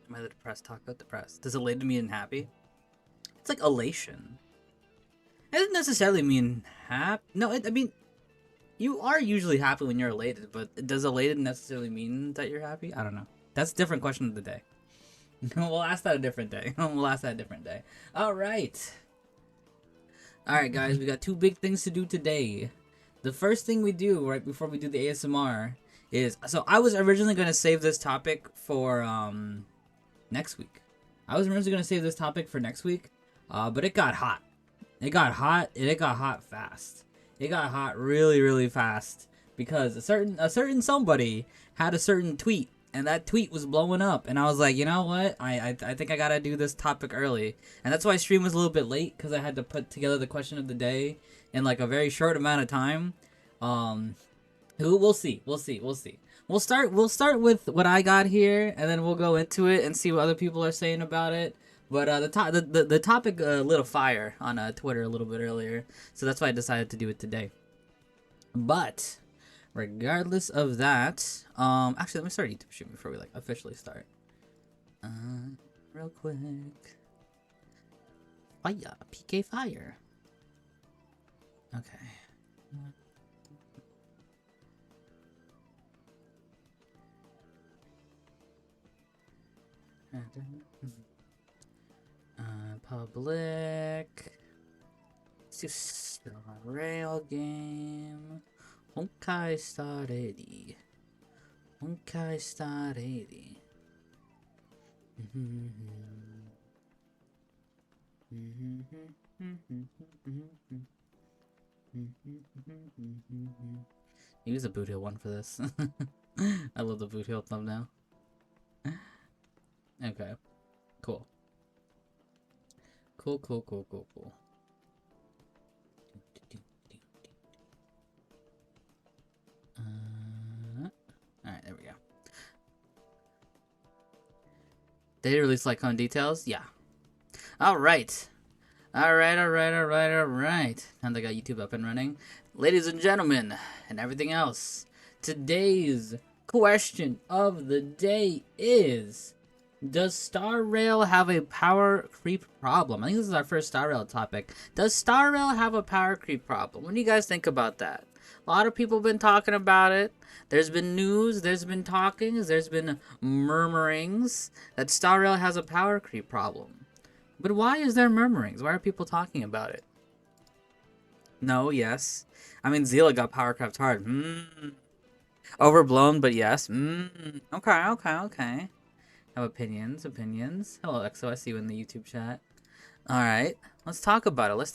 Am I the depressed? Talk about depressed. Does elated mean happy? It's like elation. It doesn't necessarily mean happy. No, I mean, you are usually happy when you're elated, but does elated necessarily mean that you're happy? I don't know. That's a different question of the day. We'll ask that a different day. We'll ask that a different day. All right. All right, guys. We got two big things to do today. The first thing we do right before we do the ASMR is, so I was originally going to save this topic for next week. I was originally going to save this topic for next week, but it got hot. It got hot, and it got hot fast. It got hot really, really fast because a certain somebody had a certain tweet, and that tweet was blowing up. And I was like, you know what? I think I gotta do this topic early, and that's why stream was a little bit late because I had to put together the question of the day in like a very short amount of time. We'll see. We'll start with what I got here, and then we'll go into it and see what other people are saying about it. But the topic lit a fire on Twitter a little bit earlier, so that's why I decided to do it today. But regardless of that, actually let me start YouTube stream before we like officially start. Real quick. Fire, PK fire. Okay. Public. Let's do Star Rail game. Honkai Star 80. Honkai Star 80. Use a boot hill one for this. I love the boot hill thumbnail. Okay. Cool. Cool. Alright, there we go. Did they release like on details? Yeah. Alright. Alright. Now they got YouTube up and running. Ladies and gentlemen, and everything else, today's question of the day is, does Star Rail have a power creep problem? I think this is our first Star Rail topic. Does Star Rail have a power creep problem? What do you guys think about that? A lot of people have been talking about it. There's been news, there's been talkings, there's been murmurings that Star Rail has a power creep problem. But why is there murmurings? Why are people talking about it? No, yes. I mean, Zila got power crept hard. Overblown, but yes. Okay. Have opinions. Hello, EXO. I see you in the YouTube chat. All right, let's talk about it. Let's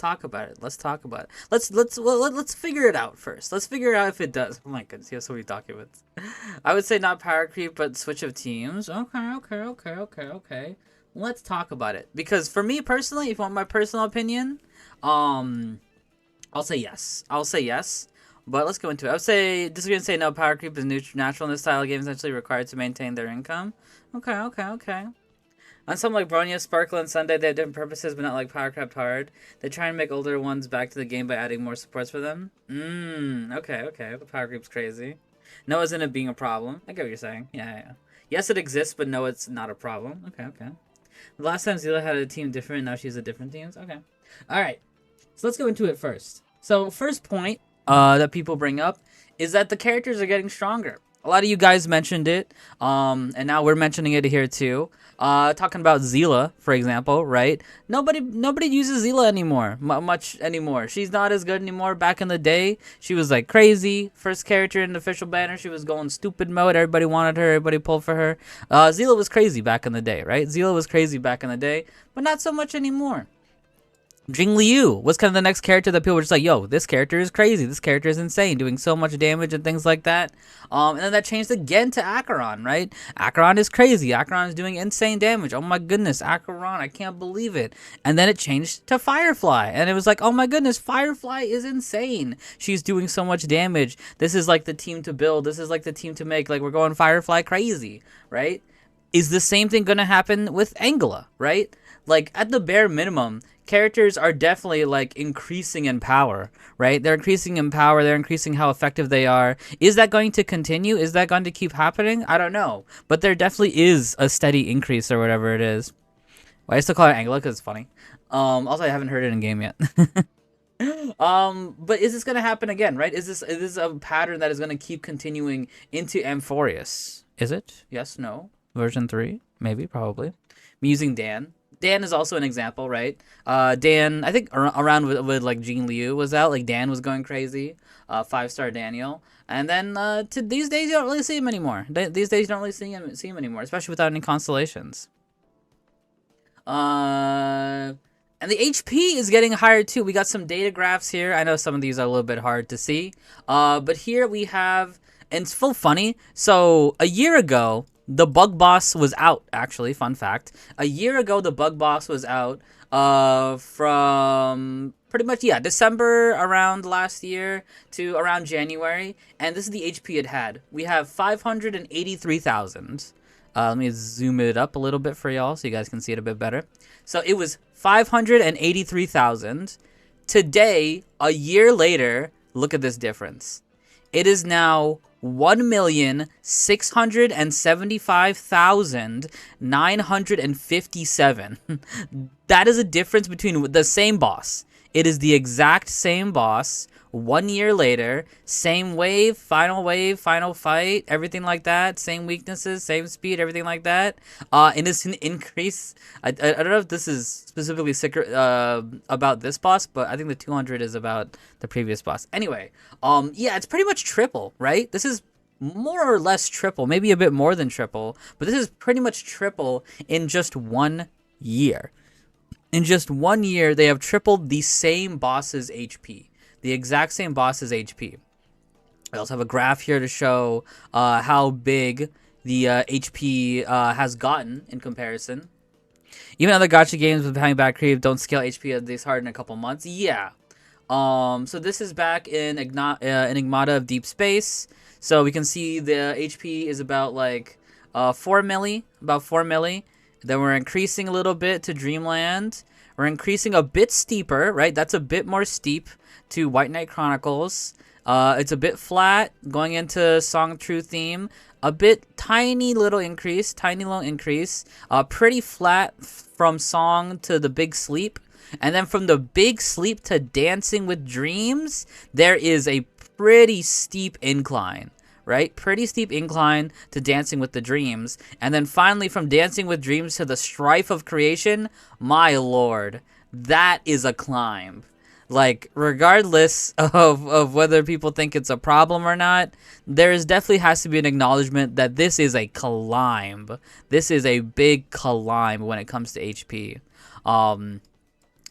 figure it out first. Let's figure out if it does. Oh my goodness, you have so many documents. I would say not power creep, but switch of teams. Okay. Let's talk about it, because for me personally, if you want my personal opinion, I'll say yes. But let's go into it. I would say, disagree and say no, power creep is natural in this style of game, essentially required to maintain their income. Okay. On some like Bronya, Sparkle, and Sunday, they have different purposes, but not like power crept hard. They try and make older ones back to the game by adding more supports for them. Okay. The power creep's crazy. No isn't it being a problem. I get what you're saying. Yeah. Yes, it exists, but no, it's not a problem. Okay. The last time Zila had a team different, now she's a different team. Okay. Alright. So let's go into it first. So first point that people bring up is that the characters are getting stronger. A lot of you guys mentioned it, and now we're mentioning it here too. Talking about Zila, for example, right? Nobody uses Zila anymore, much anymore. She's not as good anymore. Back in the day, she was like crazy. First character in the official banner, she was going stupid mode. Everybody wanted her. Everybody pulled for her. Zila was crazy back in the day, right? Zila was crazy back in the day, but not so much anymore. Jing Liu was kind of the next character that people were just like, yo, this character is crazy. This character is insane, doing so much damage and things like that. And then that changed again to Acheron, right? Acheron is crazy. Acheron is doing insane damage. Oh my goodness, Acheron, I can't believe it. And then it changed to Firefly. And it was like, oh my goodness, Firefly is insane. She's doing so much damage. This is like the team to build. This is like the team to make. Like, we're going Firefly crazy, right? Is the same thing going to happen with Angela, right? Like, at the bare minimum, characters are definitely, like, increasing in power, right? They're increasing in power. They're increasing how effective they are. Is that going to continue? Is that going to keep happening? I don't know. But there definitely is a steady increase or whatever it is. Well, I still call it Angela because it's funny. Also, I haven't heard it in game yet. But is this gonna happen again, right? Is this a pattern that is gonna keep continuing into Amphorius? Is it? Yes, no. Version 3? Maybe, probably. I'm using Dan. Dan is also an example, right? Dan, I think around with like Jean Liu was out, like Dan was going crazy. 5-star Daniel. And then to these days you don't really see him anymore. These days you don't really see him anymore, especially without any constellations. And the HP is getting higher too. We got some data graphs here. I know some of these are a little bit hard to see. But here we have, and it's full funny. So a year ago, the bug boss was out, actually. Fun fact. A year ago, the bug boss was out from pretty much, yeah, December around last year to around January. And this is the HP it had. We have 583,000. Let me zoom it up a little bit for y'all so you guys can see it a bit better. So it was 583,000. Today, a year later, look at this difference. It is now 1,675,957. That is a difference between the same boss. It is the exact same boss. 1 year later, same wave, final fight, everything like that, same weaknesses, same speed, everything like that. And it's an increase. I don't know if this is specifically about this boss, but I think the 200 is about the previous boss. Anyway, yeah, it's pretty much triple, right? This is more or less triple, maybe a bit more than triple, but this is pretty much triple in just 1 year. In just 1 year, they have tripled the same boss's HP. The exact same boss's HP. I also have a graph here to show how big the HP has gotten in comparison. Even other gacha games with behind Powercreep don't scale HP this hard in a couple months. Yeah. So this is back in Enigmata of Deep Space. So we can see the HP is about like 4 milli. About 4 milli. Then we're increasing a little bit to Dreamland. We're increasing a bit steeper, right? That's a bit more steep to White Knight Chronicles. It's a bit flat going into Song True Theme. A bit tiny little increase. Pretty flat from Song to the Big Sleep. And then from the Big Sleep to Dancing with Dreams, there is a pretty steep incline. Right? Pretty steep incline to Dancing with the Dreams. And then finally from Dancing with Dreams to the Strife of Creation, my lord, that is a climb. Like, regardless of whether people think it's a problem or not, there definitely has to be an acknowledgement that this is a climb. This is a big climb when it comes to HP.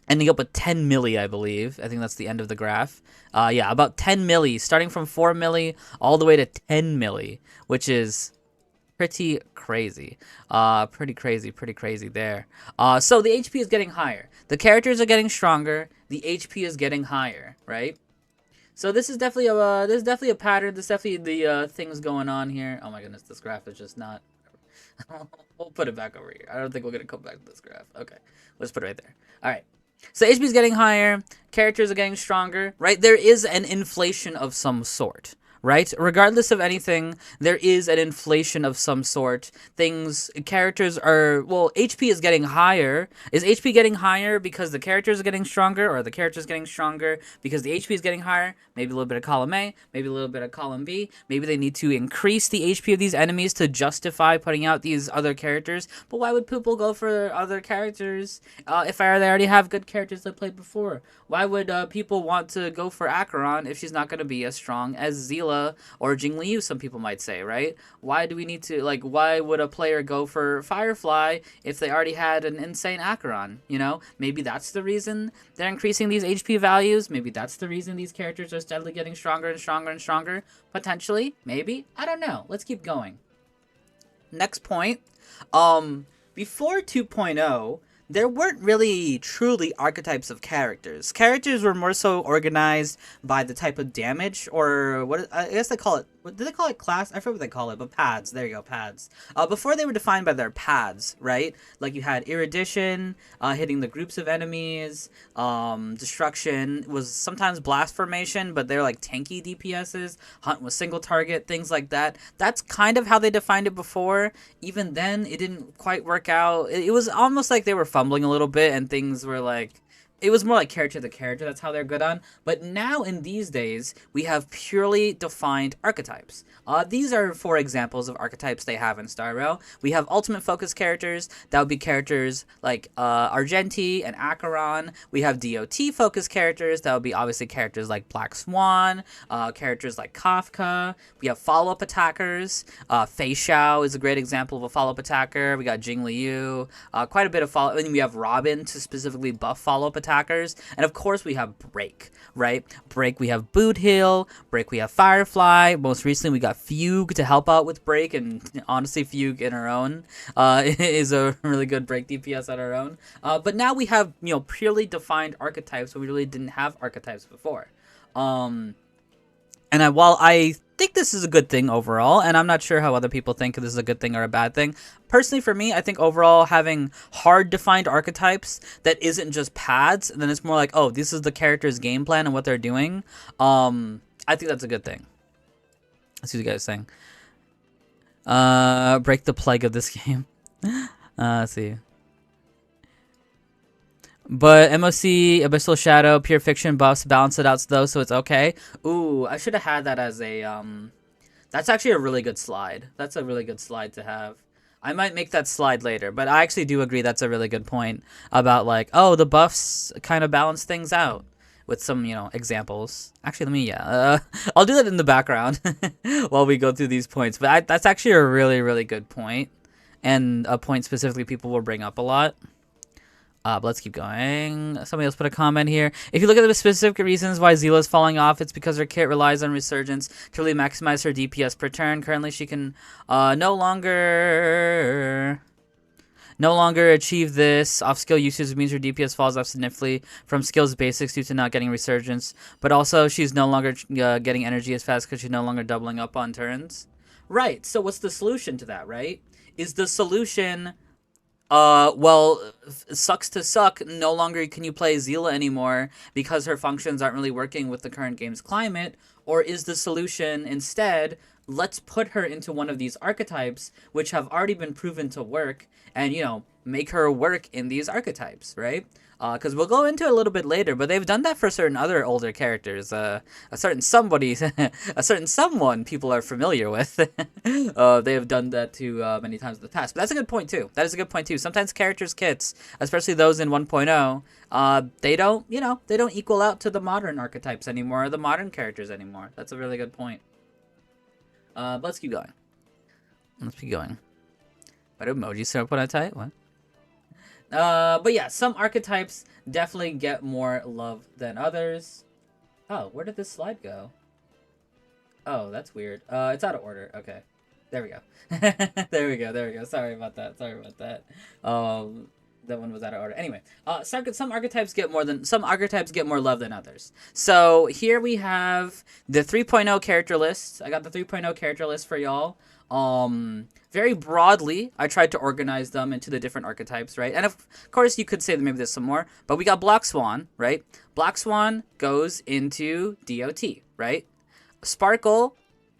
Ending up with 10 milli, I believe. I think that's the end of the graph. Yeah, about 10 milli, starting from 4 milli all the way to 10 milli, which is pretty crazy. Pretty crazy there. So the HP is getting higher. The characters are getting stronger. The HP is getting higher, right? So this is definitely a pattern. There's definitely the things going on here. Oh my goodness, this graph is just not. We'll put it back over here. I don't think we're gonna come back to this graph. Okay, let's put it right there. All right. So HP is getting higher, characters are getting stronger, right? There is an inflation of some sort, right? Regardless of anything, there is an inflation of some sort. Characters are, well, HP is getting higher. Is HP getting higher because the characters are getting stronger, or are the characters getting stronger because the HP is getting higher? Maybe a little bit of column A, maybe a little bit of column B. Maybe they need to increase the HP of these enemies to justify putting out these other characters. But why would people go for other characters if they already have good characters they played before? Why would people want to go for Acheron if she's not going to be as strong as Zila or Jing Liu, some people might say, right? Why do we need to, like, why would a player go for Firefly if they already had an insane Acheron, you know? Maybe that's the reason they're increasing these HP values. Maybe that's the reason these characters are steadily getting stronger and stronger and stronger. Potentially, maybe. I don't know. Let's keep going. Next point. Before 2.0, there weren't really truly archetypes of characters. Characters were more so organized by the type of damage, or what I guess they call it what did they call it? Class? I forget what they call it, but pads. There you go, pads. Before they were defined by their pads, right? Like you had erudition, hitting the groups of enemies. Destruction was sometimes blast formation, but they're like tanky DPSs. Hunt was single target, things like that. That's kind of how they defined it before. Even then, it didn't quite work out. It was almost like they were fumbling a little bit, and things were like it was more like character to character. That's how they're good on. But now in these days, we have purely defined archetypes. These are 4 examples of archetypes they have in Star Rail. We have ultimate focus characters. That would be characters like Argenti and Acheron. We have DOT focus characters. That would be obviously characters like Black Swan, characters like Kafka. We have follow-up attackers. Fei Xiao is a great example of a follow-up attacker. We got Jing Liu. Quite a bit of follow. And we have Robin to specifically buff follow-up attackers. And of course we have Break, right? Break, we have Boot Hill. Break, we have Firefly. Most recently we got Fugue to help out with Break, and honestly Fugue in her own is a really good Break DPS on her own. But now we have, purely defined archetypes, but we really didn't have archetypes before. While I think this is a good thing overall, and I'm not sure how other people think this is a good thing or a bad thing. Personally, for me, I think overall having hard defined archetypes that isn't just pads, and then it's more like, oh, this is the character's game plan and what they're doing. I think that's a good thing. Let's see what you guys saying. Break the plague of this game. Let's see. But MOC, Abyssal Shadow, Pure Fiction buffs balance it out though, so it's okay. Ooh, I should have had that as a, that's actually a really good slide. That's a really good slide to have. I might make that slide later, but I actually do agree that's a really good point about like, oh, the buffs kind of balance things out with some, examples. Actually, let me, I'll do that in the background while we go through these points. But that's actually a really, really good point, and a point specifically people will bring up a lot. But let's keep going. Somebody else put a comment here. If you look at the specific reasons why Zila is falling off, it's because her kit relies on Resurgence to really maximize her DPS per turn. Currently, she can no longer achieve this. Off-skill usage means her DPS falls off significantly from skills basics due to not getting Resurgence. But also, she's no longer getting energy as fast because she's no longer doubling up on turns. Right, so what's the solution to that, right? Is the solution... sucks to suck, no longer can you play Zila anymore because her functions aren't really working with the current game's climate? Or is the solution instead, let's put her into one of these archetypes which have already been proven to work and, make her work in these archetypes, right? Because we'll go into it a little bit later, but they've done that for certain other older characters. A certain someone people are familiar with. They have done that to many times in the past. But that's a good point too. That is a good point too. Sometimes characters' kits, especially those in 1.0, they don't equal out to the modern archetypes anymore, or the modern characters anymore. That's a really good point. But let's keep going. What emoji so put on tight? What? But yeah, some archetypes definitely get more love than others. Oh, where did this slide go? Oh, that's weird. It's out of order. Okay. There we go. There we go. Sorry about that. That one was out of order. Anyway, some archetypes get more love than others. So here we have the 3.0 character list. I got the 3.0 character list for y'all. Very broadly, I tried to organize them into the different archetypes, right? And of course, you could say that maybe there's some more, but we got Black Swan, right? Black Swan goes into DOT, right? Sparkle,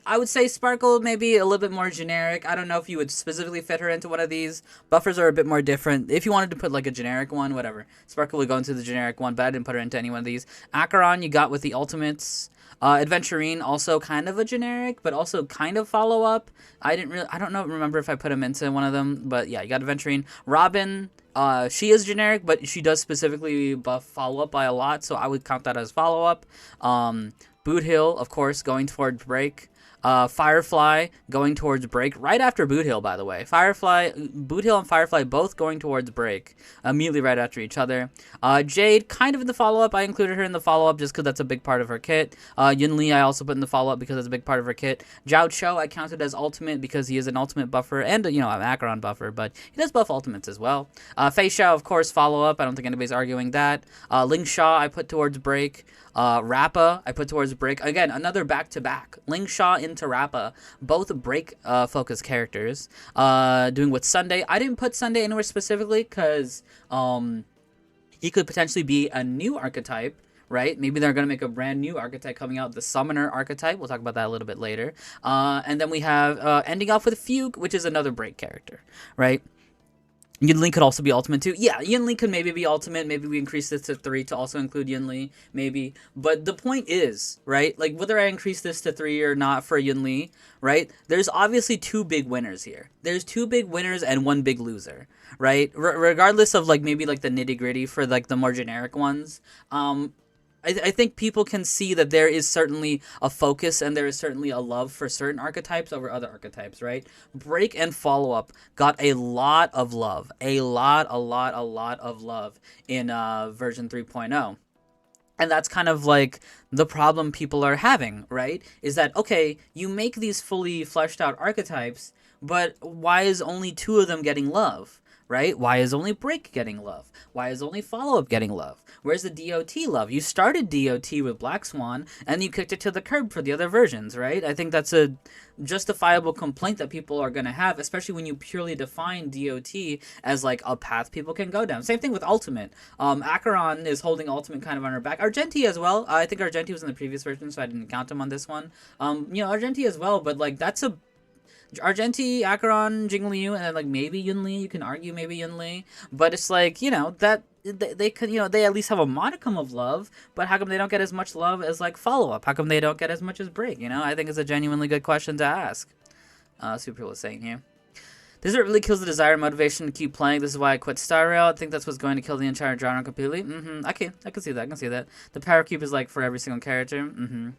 I would say Sparkle maybe a little bit more generic. I don't know if you would specifically fit her into one of these. Buffers are a bit more different. If you wanted to put like a generic one, whatever. Sparkle would go into the generic one, but I didn't put her into any one of these. Acheron, you got with the ultimates. Adventurine, also kind of a generic, but also kind of follow-up. I don't remember if I put him into one of them, but yeah, you got Adventurine. Robin, she is generic, but she does specifically buff follow-up by a lot, so I would count that as follow-up. Boot Hill, of course, going towards Break. Firefly going towards Break right after Boot Hill, by the way. Boot Hill and Firefly both going towards Break immediately right after each other. Jade kind of in the follow-up. I included her in the follow-up just because that's a big part of her kit. Yun Li I also put in the follow-up because that's a big part of her kit. Zhao Cho I counted as ultimate because he is an ultimate buffer and an Acheron buffer, but he does buff ultimates as well. Fei Xiao, of course, follow-up. I don't think anybody's arguing that. Ling Sha I put towards Break. Rappa, I put towards break. Again, another back-to-back. Ling Shaw into Rappa, both break focused characters. Doing with Sunday. I didn't put Sunday anywhere specifically because he could potentially be a new archetype, right? Maybe they're going to make a brand new archetype coming out, the Summoner archetype. We'll talk about that a little bit later. And then we have ending off with Fugue, which is another break character, right? Yunli could also be ultimate too. Yeah, Yunli could maybe be ultimate. Maybe we increase this to 3 to also include Yunli. Maybe. But the point is, right? Like, whether I increase this to 3 or not for Yunli, right? There's obviously 2 big winners here. There's 2 big winners and 1 big loser, right? Regardless of, like, maybe, like, the nitty-gritty for, like, the more generic ones. I think people can see that there is certainly a focus and there is certainly a love for certain archetypes over other archetypes, right? Break and follow up got a lot of love, a lot of love in version 3.0. And that's kind of like the problem people are having, right? Is that, okay, you make these fully fleshed out archetypes, but why is only 2 of them getting love? Right? Why is only Break getting love? Why is only Follow-Up getting love? Where's the DOT love? You started DOT with Black Swan, and you kicked it to the curb for the other versions, right? I think that's a justifiable complaint that people are going to have, especially when you purely define DOT as, like, a path people can go down. Same thing with Ultimate. Acheron is holding Ultimate kind of on her back. Argenti as well. I think Argenti was in the previous version, so I didn't count him on this one. Argenti as well, but, like, that's a Argenti, Acheron, Jingliu, and then, like, maybe Yunli. You can argue maybe Yunli, but it's like, that they could, they at least have a modicum of love. But how come they don't get as much love as, like, Follow Up? How come they don't get as much as Break? I think it's a genuinely good question to ask. Super was saying here. This is what really kills the desire and motivation to keep playing. This is why I quit Star Rail. I think that's what's going to kill the entire genre completely. I can see that. I can see that. The Powercreep is, like, for every single character.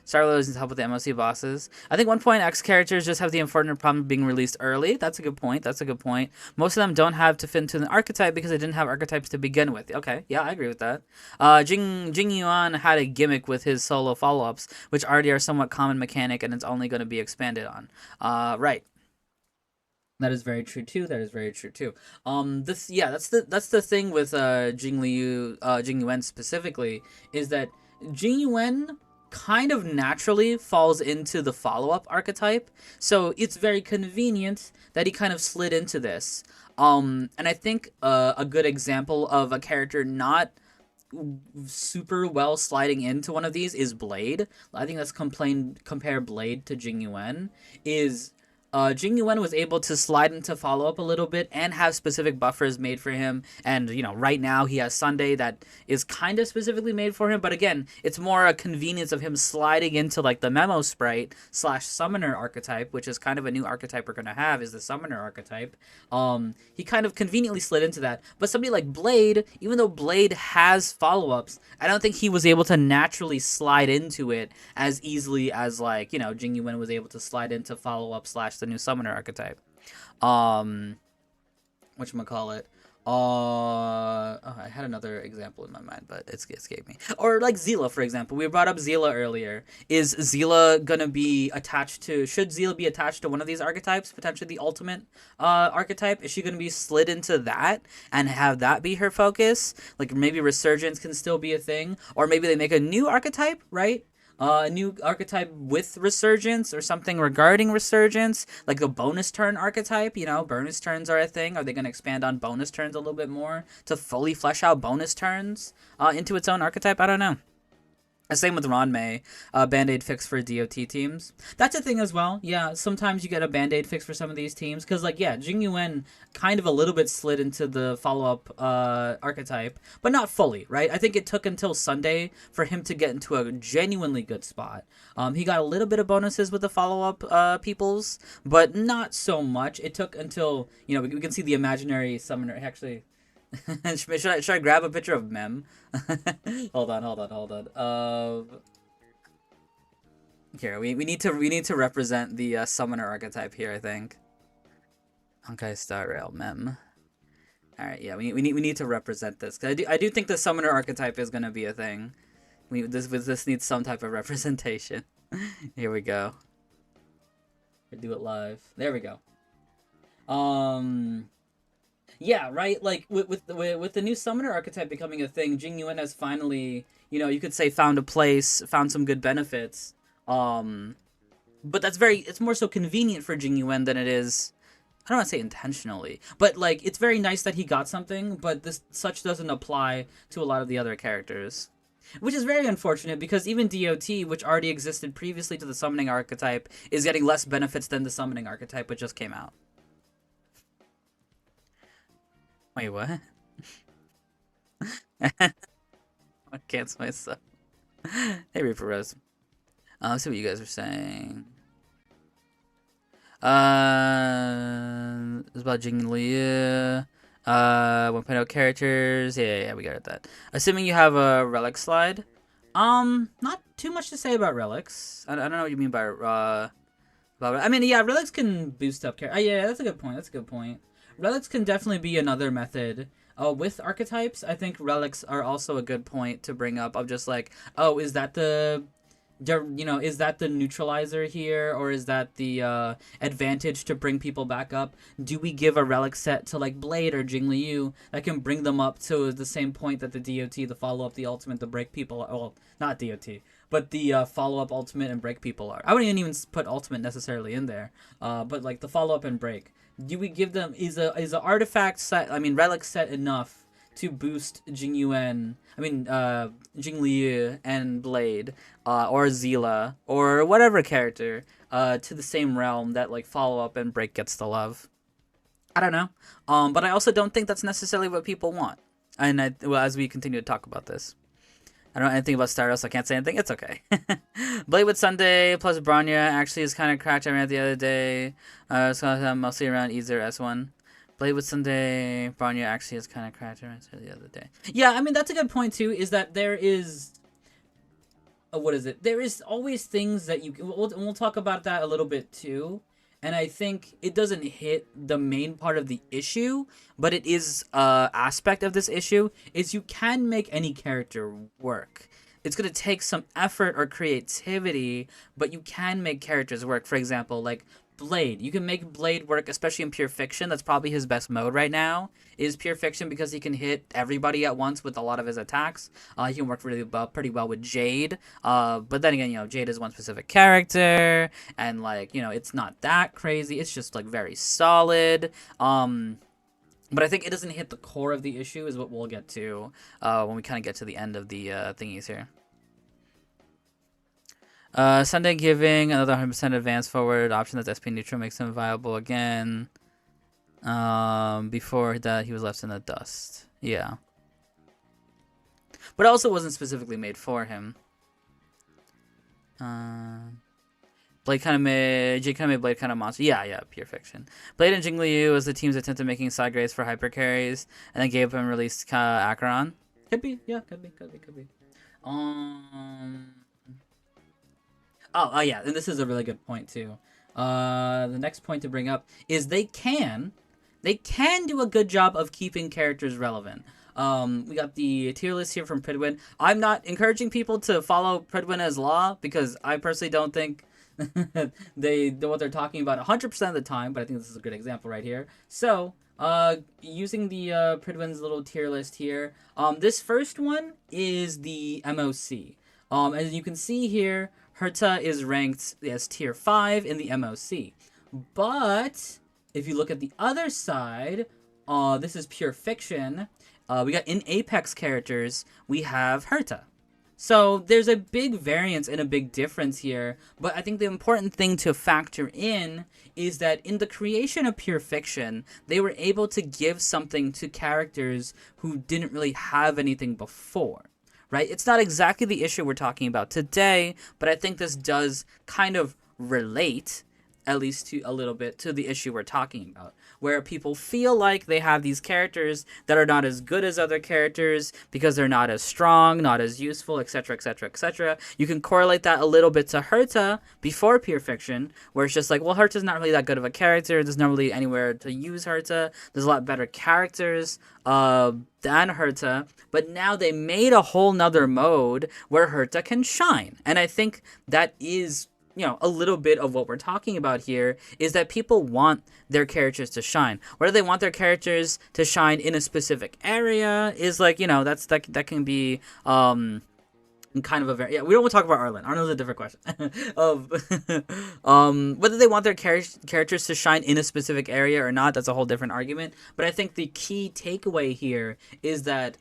Star Rail needs help with the MOC bosses. I think 1.x characters just have the unfortunate problem of being released early. That's a good point. Most of them don't have to fit into an archetype because they didn't have archetypes to begin with. Okay, yeah, I agree with that. Jing Yuan had a gimmick with his solo follow-ups, which already are somewhat common mechanic, and it's only going to be expanded on. Right. That is very true too. That's the thing with Jing Yuan specifically, is that Jing Yuan kind of naturally falls into the follow-up archetype, so it's very convenient that he kind of slid into this. And I think a good example of a character not super well sliding into one of these is Blade. I think let's compare Blade to Jing Yuan. Jing Yuan was able to slide into follow-up a little bit and have specific buffers made for him. And, right now he has Sunday that is kind of specifically made for him. But again, it's more a convenience of him sliding into, like, the Memo Sprite / Summoner archetype, which is kind of a new archetype we're going to have, is the Summoner archetype. He kind of conveniently slid into that. But somebody like Blade, even though Blade has follow-ups, I don't think he was able to naturally slide into it as easily as, like, Jing Yuan was able to slide into follow-up / the new Summoner archetype. Whatchamacallit? I had another example in my mind, but it escaped me. Or like Zila, for example. We brought up Zila earlier. Is Zila gonna be attached to... Should Zila be attached to one of these archetypes? Potentially the ultimate archetype? Is she gonna be slid into that and have that be her focus? Like, maybe Resurgence can still be a thing? Or maybe they make a new archetype, right? A new archetype with Resurgence or something regarding Resurgence, like the bonus turn archetype. Bonus turns are a thing. Are they going to expand on bonus turns a little bit more to fully flesh out bonus turns into its own archetype? I don't know. Same with Ranmei, Band-Aid fix for DOT teams. That's a thing as well. Yeah, sometimes you get a Band-Aid fix for some of these teams. Because, like, yeah, Jing Yuan kind of a little bit slid into the follow-up archetype. But not fully, right? I think it took until Sunday for him to get into a genuinely good spot. He got a little bit of bonuses with the follow-up peoples, but not so much. It took until, we can see the imaginary summoner. Actually... should I grab a picture of Mem? hold on. Here, we need to represent the summoner archetype here, I think. Okay, Star Rail Mem. All right, yeah, we need to represent this, cause I do think the summoner archetype is gonna be a thing. This needs some type of representation. Here we go. Do it live. There we go. Yeah, right. Like with the new summoner archetype becoming a thing, Jing Yuan has finally, you could say found a place, found some good benefits. Um, but it's more so convenient for Jing Yuan than it is. I don't want to say intentionally, but like it's very nice that he got something, but this such doesn't apply to a lot of the other characters. Which is very unfortunate because even DOT, which already existed previously to the summoning archetype, is getting less benefits than the summoning archetype, which just came out. Wait, what? I cancel myself. Hey, Reaper Rose. Let's see what you guys are saying. It's about Jing Liu. 1.0 characters. Yeah, we got that. Assuming you have a relic slide. Not too much to say about relics. I don't know what you mean by I mean, yeah, relics can boost up character. Yeah, that's a good point. That's a good point. Relics can definitely be another method. With archetypes, I think relics are also a good point to bring up. Of just like, oh, is that is that the neutralizer here, or is that the advantage to bring people back up? Do we give a relic set to like Blade or Jing Liu that can bring them up to the same point that the DOT, the follow up, the ultimate, the break people? Well, not DOT, but the follow up, ultimate, and break people are. I wouldn't even put ultimate necessarily in there, but like the follow up and break. Do we give them is a artifact set? I mean, relic set enough to boost Jing Yuan? I mean, Jing Liu and Blade, or Zila, or whatever character, to the same realm that like follow up and break gets the love. I don't know, but I also don't think that's necessarily what people want. And as we continue to talk about this, I don't know anything about Stardust, so I can't say anything. It's okay. Blade with Sunday plus Bronya actually is kind of cracked. I ran it the other day. So mostly around either S1. Blade with Sunday, Bronya actually is kind of cracked. I ran it the other day. Yeah, I mean, that's a good point, too, is that there is... what is it? There is always things that you... We'll talk about that a little bit, too. And I think it doesn't hit the main part of the issue, but it is aspect of this issue, is you can make any character work. It's going to take some effort or creativity, but you can make characters work. For example, like Blade. You can make Blade work, especially in Pure Fiction. That's probably his best mode right now, is Pure Fiction, because he can hit everybody at once with a lot of his attacks. He can work pretty well with Jade. But then again, Jade is one specific character, and like, it's not that crazy. It's just like very solid. But I think it doesn't hit the core of the issue, is what we'll get to when we kind of get to the end of the thingies here. Sunday giving another 100% advance forward option that's SP neutral makes him viable again. Before that, he was left in the dust. Yeah. But it also wasn't specifically made for him. Blade kind of made Blade kind of monster. Yeah, Pure Fiction. Blade and Jing Liu was the team's attempt at making side grades for hyper carries, and then gave him released Acheron. Could be. Oh, yeah, and this is a really good point, too. The next point to bring up is they can do a good job of keeping characters relevant. We got the tier list here from Pridwin. I'm not encouraging people to follow Pridwin as law, because I personally don't think they know what they're talking about 100% of the time, but I think this is a good example right here. So, using the Pridwin's little tier list here, this first one is the MOC. As you can see here, Herta is ranked as tier 5 in the MOC. But if you look at the other side, this is Pure Fiction. We got in Apex characters, we have Herta. So there's a big variance and a big difference here. But I think the important thing to factor in is that in the creation of Pure Fiction, they were able to give something to characters who didn't really have anything before. Right? It's not exactly the issue we're talking about today, but I think this does kind of relate, at least to a little bit, to the issue we're talking about, where people feel like they have these characters that are not as good as other characters because they're not as strong, not as useful, etc., etc., etc. You can correlate that a little bit to Herta before Pure Fiction, where it's just like, well, Herta's not really that good of a character. There's not really anywhere to use Herta. There's a lot better characters than Herta, but now they made a whole nother mode where Herta can shine. And I think that is a little bit of what we're talking about here is that people want their characters to shine. Whether they want their characters to shine in a specific area is like, that can be kind of a very, we don't want to talk about Arlen. Arlen's a different question. of Whether they want their characters to shine in a specific area or not, that's a whole different argument. But I think the key takeaway here is that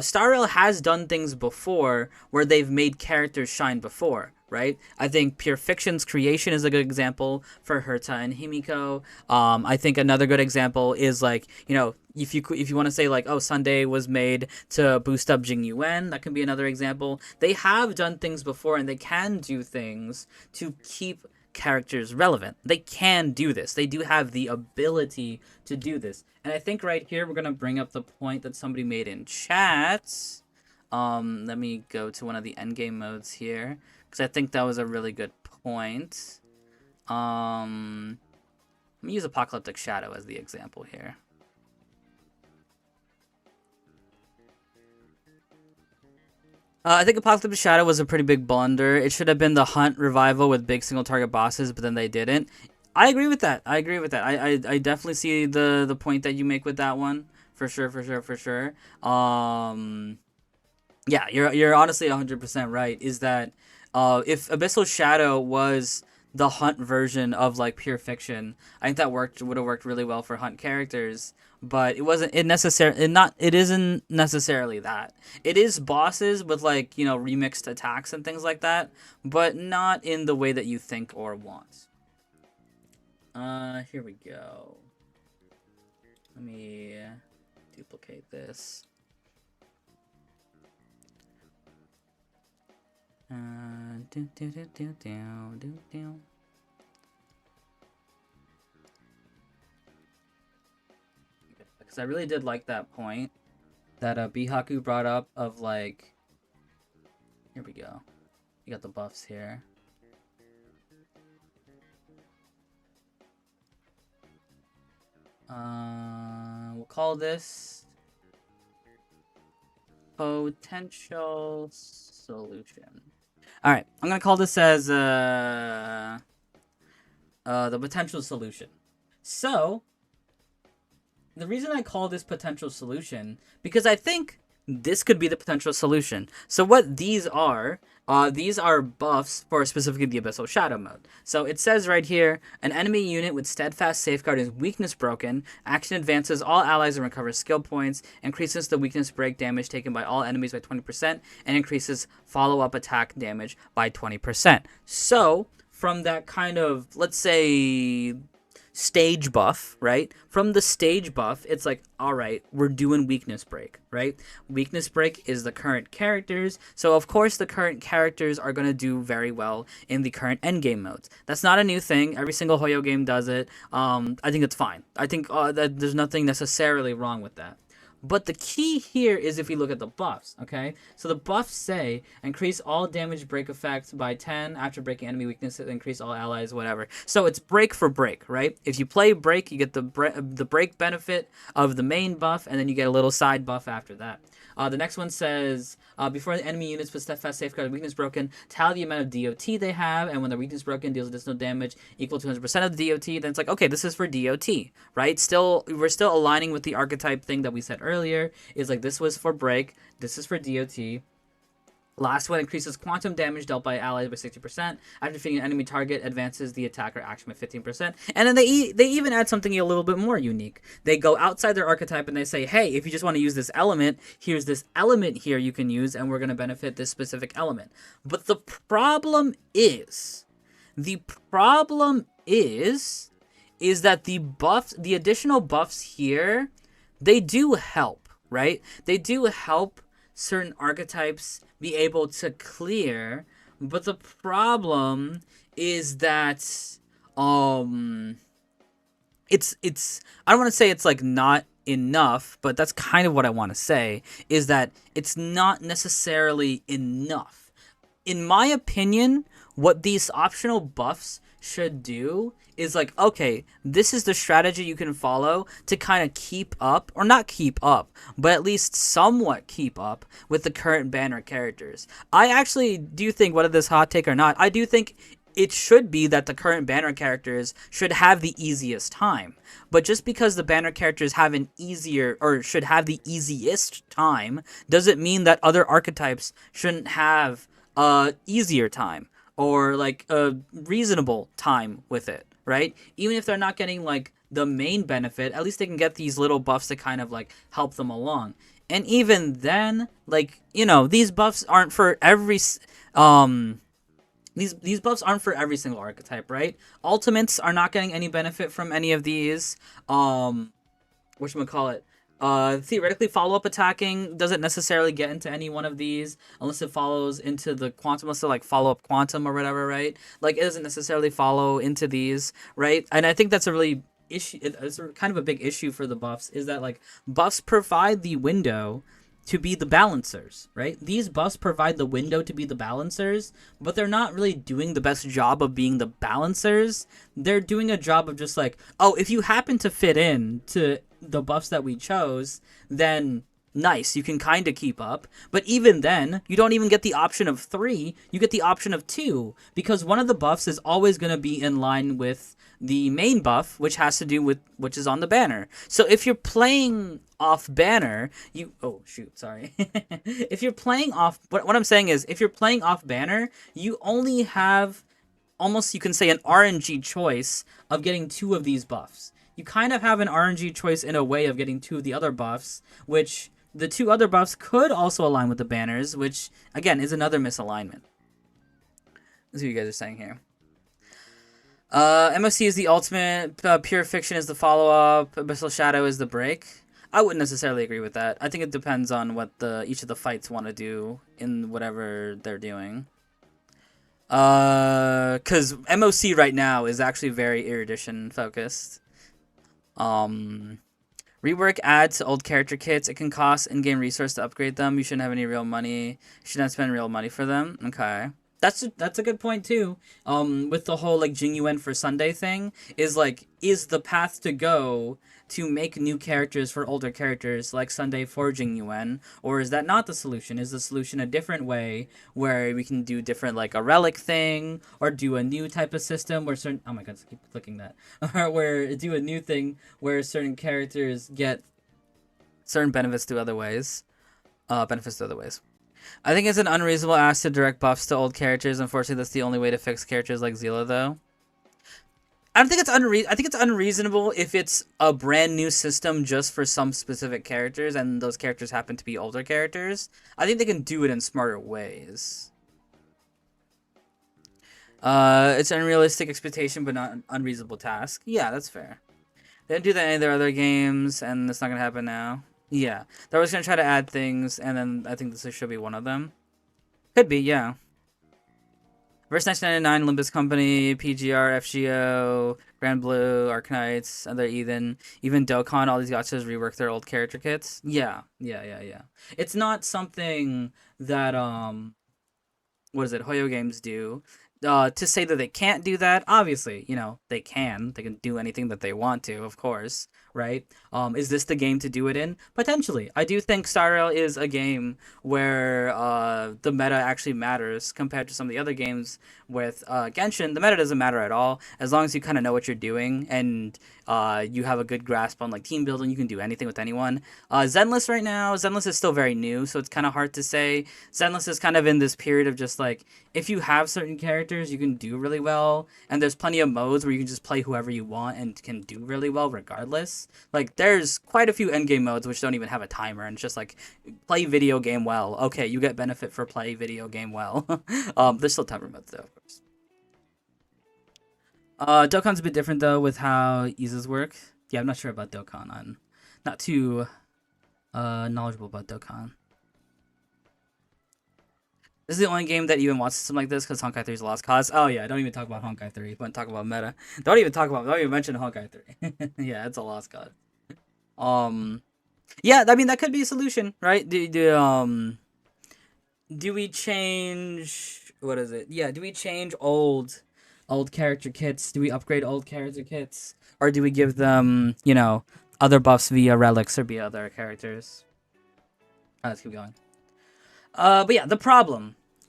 Star Rail has done things before where they've made characters shine before, right? I think Pure Fiction's creation is a good example for Herta and Himiko. I think another good example is like, if you want to say like, oh, Sunday was made to boost up Jing Yuan, that can be another example. They have done things before, and they can do things to keep characters relevant. They can do this. They do have the ability to do this. And I think right here we're going to bring up the point that somebody made in chat. Let me go to one of the endgame modes here, because I think that was a really good point. Let me use Apocalyptic Shadow as the example here. I think Apocalyptic Shadow was a pretty big blunder. It should have been the Hunt revival with big single target bosses, but then they didn't. I agree with that. I definitely see the point that you make with that one. For sure. Yeah, you're honestly 100% right. Is that if Abyssal Shadow was the Hunt version of like Pure Fiction, I think that would have worked really well for Hunt characters. But it wasn't. It isn't necessarily that. It is bosses with like remixed attacks and things like that, but not in the way that you think or want. Here we go. Let me duplicate this. Because I really did like that point that Bihaku brought up of like, here we go. You got the buffs here. We'll call this potential solution. All right, I'm gonna call this as the potential solution. So the reason I call this potential solution, because I think this could be the potential solution. So what these are buffs for specifically the Abyssal Shadow mode. So it says right here, an enemy unit with Steadfast Safeguard is weakness broken. Action advances all allies and recovers skill points, increases the weakness break damage taken by all enemies by 20%, and increases follow-up attack damage by 20%. So from that kind of, let's say, stage buff, right? From the stage buff, it's like, all right, we're doing weakness break, right? Weakness break is the current characters, so of course the current characters are going to do very well in the current endgame modes. That's not a new thing. Every single Hoyo game does it. I think it's fine. I think that there's nothing necessarily wrong with that. But the key here is if we look at the buffs, okay? So the buffs say increase all damage break effects by 10 after breaking enemy weaknesses, increase all allies, whatever. So it's break for break, right? If you play break, you get the break benefit of the main buff, and then you get a little side buff after that. The next one says, before the enemy units with Steadfast Safeguard weakness broken, tally the amount of DOT they have, and when the weakness broken deals additional damage equal to 100% of the DOT, then it's like, okay, this is for DOT, right? We're still aligning with the archetype thing that we said earlier, is like this was for break, this is for DOT. Last one increases quantum damage dealt by allies by 60%. After defeating an enemy target, advances the attacker action by 15%. And then they even add something a little bit more unique. They go outside their archetype and they say, hey, if you just want to use this element, here's this element here you can use, and we're going to benefit this specific element. But the problem is that the additional buffs here, they do help, right? They do help certain archetypes be able to clear, but the problem is that it's I don't want to say it's like not enough, but that's kind of what I want to say, is that it's not necessarily enough. In my opinion, what these optional buffs should do is like, okay, this is the strategy you can follow to kind of keep up, or not keep up, but at least somewhat keep up with the current banner characters. I actually do think, whether this hot take or not, I do think it should be that the current banner characters should have the easiest time. But just because the banner characters have an easier, or should have the easiest time, doesn't mean that other archetypes shouldn't have a easier time, or like a reasonable time with it, right? Even if they're not getting like the main benefit, at least they can get these little buffs to kind of like help them along. And even then, like, you know, these buffs aren't for every these buffs aren't for every single archetype, right? Ultimates are not getting any benefit from any of these. Whatchamacallit? Theoretically, follow-up attacking doesn't necessarily get into any one of these unless it follows into the quantum, unless it like follow-up quantum or whatever, right? Like, it doesn't necessarily follow into these, right? And I think that's a really issue. It's kind of a big issue for the buffs, is that like buffs provide the window to be the balancers, right? These buffs provide the window to be the balancers, but they're not really doing the best job of being the balancers. They're doing a job of just like, oh, if you happen to fit in to the buffs that we chose, then nice, you can kind of keep up. But even then, you don't even get the option of 3, you get the option of 2, because one of the buffs is always going to be in line with the main buff, which has to do with which is on the banner. So if you're playing off banner, you if you're playing off, what I'm saying is, if you're playing off banner, you only have almost, you can say, an RNG choice of getting 2 of these buffs. You kind of have an RNG choice in a way of getting 2 of the other buffs, which the 2 other buffs could also align with the banners, which again is another misalignment. That's what you guys are saying here. MOC is the ultimate, Pure Fiction is the follow-up, Abyssal Shadow is the break. I wouldn't necessarily agree with that. I think it depends on what each of the fights want to do in whatever they're doing. Because MOC right now is actually very Erudition focused. Rework adds to old character kits. It can cost in-game resource to upgrade them. You shouldn't have any real money. You should not spend real money for them. Okay. That's a good point too. With the whole like Jingyuan for Sunday thing, is like, is the path to go to make new characters for older characters like Sunday for Jingyuan, or is that not the solution? Is the solution a different way where we can do different, like a relic thing, or do a new type of system where certain, oh my god, I keep clicking that, or where do a new thing where certain characters get certain benefits to other ways, I think it's an unreasonable ask to direct buffs to old characters. Unfortunately, that's the only way to fix characters like Zila, though. I don't think it's I think it's unreasonable if it's a brand new system just for some specific characters, and those characters happen to be older characters. I think they can do it in smarter ways. It's an unrealistic expectation, but not an unreasonable task. Yeah, that's fair. They didn't do that in any of their other games, and it's not gonna happen now. Yeah, they're always gonna try to add things, and then I think this should be one of them. Could be, yeah. Verse 1999, Limbus Company, PGR, FGO, Grand Blue, Arknights, other even Dokkan, all these gachas rework their old character kits. Yeah. It's not something that, what is it, Hoyo Games do. To say that they can't do that, obviously, you know, they can. They can do anything that they want to, of course, right? Is this the game to do it in? Potentially. I do think Star Rail is a game where the meta actually matters compared to some of the other games with Genshin. The meta doesn't matter at all. As long as you kind of know what you're doing and you have a good grasp on like team building, you can do anything with anyone. Zenless right now, Zenless is still very new, so it's kind of hard to say. Zenless is kind of in this period of just like, if you have certain characters, you can do really well, and there's plenty of modes where you can just play whoever you want and can do really well regardless. Like, there's quite a few endgame modes which don't even have a timer, and it's just like, play video game well. Okay, you get benefit for play video game well. There's still timer modes though, of course. Dokkan's a bit different though with how eases work. Yeah, I'm not sure about Dokkan. I'm not too knowledgeable about Dokkan. This is the only game that even wants something like this because Honkai 3 is a lost cause. Oh yeah, don't even talk about Honkai 3. Don't talk about meta. Don't even mention Honkai 3. Yeah, it's a lost cause. Yeah, I mean that could be a solution, right? Do we change, what is it? Yeah, do we change old character kits? Do we upgrade old character kits? Or do we give them, you know, other buffs via relics or via other characters? Let's keep going. But yeah,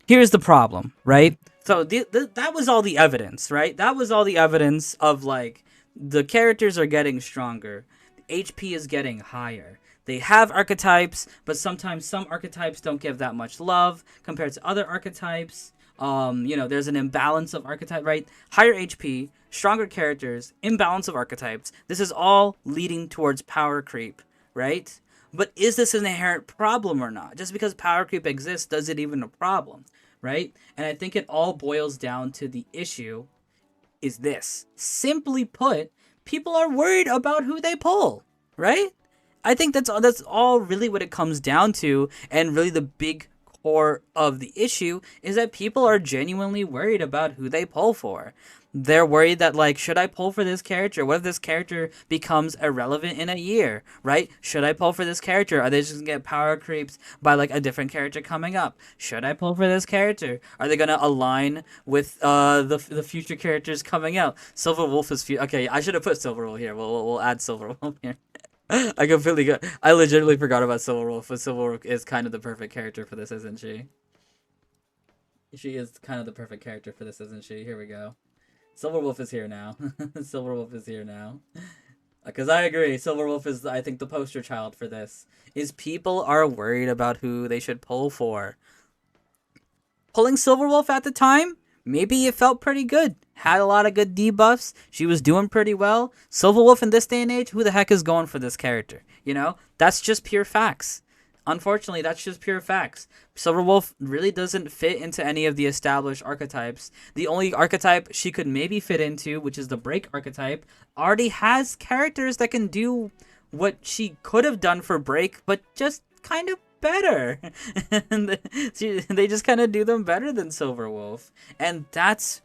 here's the problem, right? So that was all the evidence, right? That was all the evidence of like the characters are getting stronger, HP is getting higher. They have archetypes, but sometimes some archetypes don't give that much love compared to other archetypes. There's an imbalance of archetype, right? Higher HP, stronger characters, imbalance of archetypes. This is all leading towards power creep, right? But is this an inherent problem or not? Just because power creep exists, does it even a problem, right? And I think it all boils down to the issue is this. Simply put, people are worried about who they pull, right? I think that's all really what it comes down to, and really the big core of the issue is that people are genuinely worried about who they pull for. They're worried that, like, should I pull for this character? What if this character becomes irrelevant in a year, right? Should I pull for this character? Are they just gonna get power creeps by, like, a different character coming up? Should I pull for this character? Are they gonna align with the future characters coming out? Silver Wolf is okay. I should have put Silver Wolf here. We'll add Silver Wolf here. I legitimately forgot about Silver Wolf, but Silver Wolf is kind of the perfect character for this, isn't she? She is kind of the perfect character for this, isn't she? Here we go. Silver Wolf is here now. Silver Wolf is here now. Because I agree, Silver Wolf is, I think, the poster child for this. Is people are worried about who they should pull for. Pulling Silver Wolf at the time, maybe it felt pretty good. Had a lot of good debuffs. She was doing pretty well. Silver Wolf in this day and age, who the heck is going for this character? You know? That's just pure facts. Unfortunately, that's just pure facts. Silver Wolf really doesn't fit into any of the established archetypes. The only archetype she could maybe fit into, which is the Break archetype, already has characters that can do what she could have done for Break, but just kind of better. And they just kind of do them better than Silver Wolf. And that's...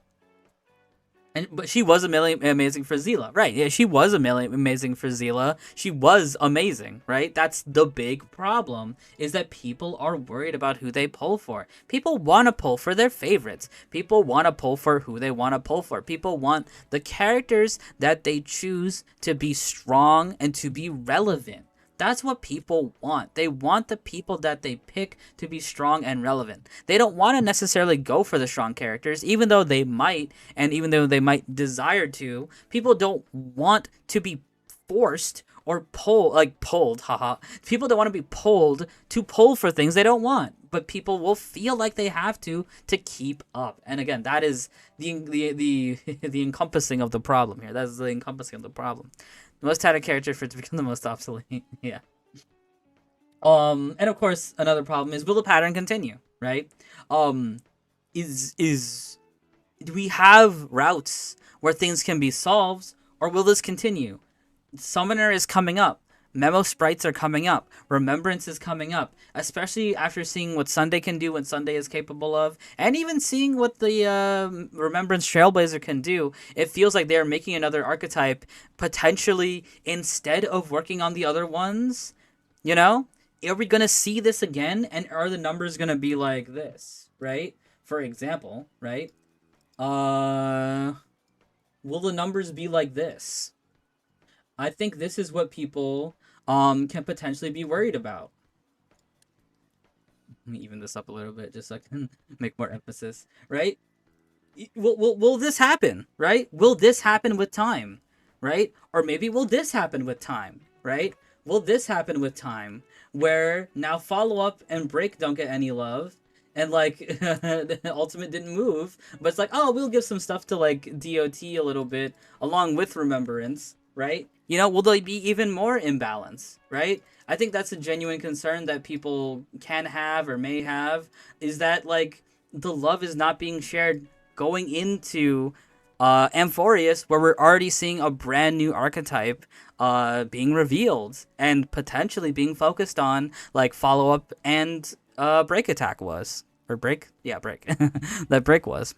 But she was amazing for Zila, right? Yeah, she was amazing for Zila. She was amazing, right? That's the big problem, is that people are worried about who they pull for. People want to pull for their favorites. People want to pull for who they want to pull for. People want the characters that they choose to be strong and to be relevant. That's what people want. They want the people that they pick to be strong and relevant. They don't want to necessarily go for the strong characters, even though they might, and even though they might desire to. People don't want to be forced or pulled, haha. People don't want to be pulled to pull for things they don't want, but people will feel like they have to keep up. And again, that is the encompassing of the problem here. That is the encompassing of the problem. The most added character for it to become the most obsolete. Yeah. And of course, another problem is, will the pattern continue? Right? Do we have routes where things can be solved, or will this continue? Summoner is coming up. Memo sprites are coming up. Remembrance is coming up. Especially after seeing what Sunday can do, what Sunday is capable of, and even seeing what the Remembrance Trailblazer can do. It feels like they're making another archetype, potentially, instead of working on the other ones. You know? Are we going to see this again? And are the numbers going to be like this? Right? For example, right? Will the numbers be like this? I think this is what people can potentially be worried about. Let me even this up a little bit just so I can make more emphasis, right? Will this happen, right? Will this happen with time, right? Or maybe will this happen with time, right? Will this happen with time where now follow-up and Break don't get any love, and like the Ultimate didn't move, but it's like, oh, we'll give some stuff to like DOT a little bit along with Remembrance, right? You know, will they be even more imbalance, right? I think that's a genuine concern that people can have or may have, is that, like, the love is not being shared going into Amphorius, where we're already seeing a brand new archetype being revealed and potentially being focused on, like follow-up and break attack was. Or break? Yeah, break. That break was.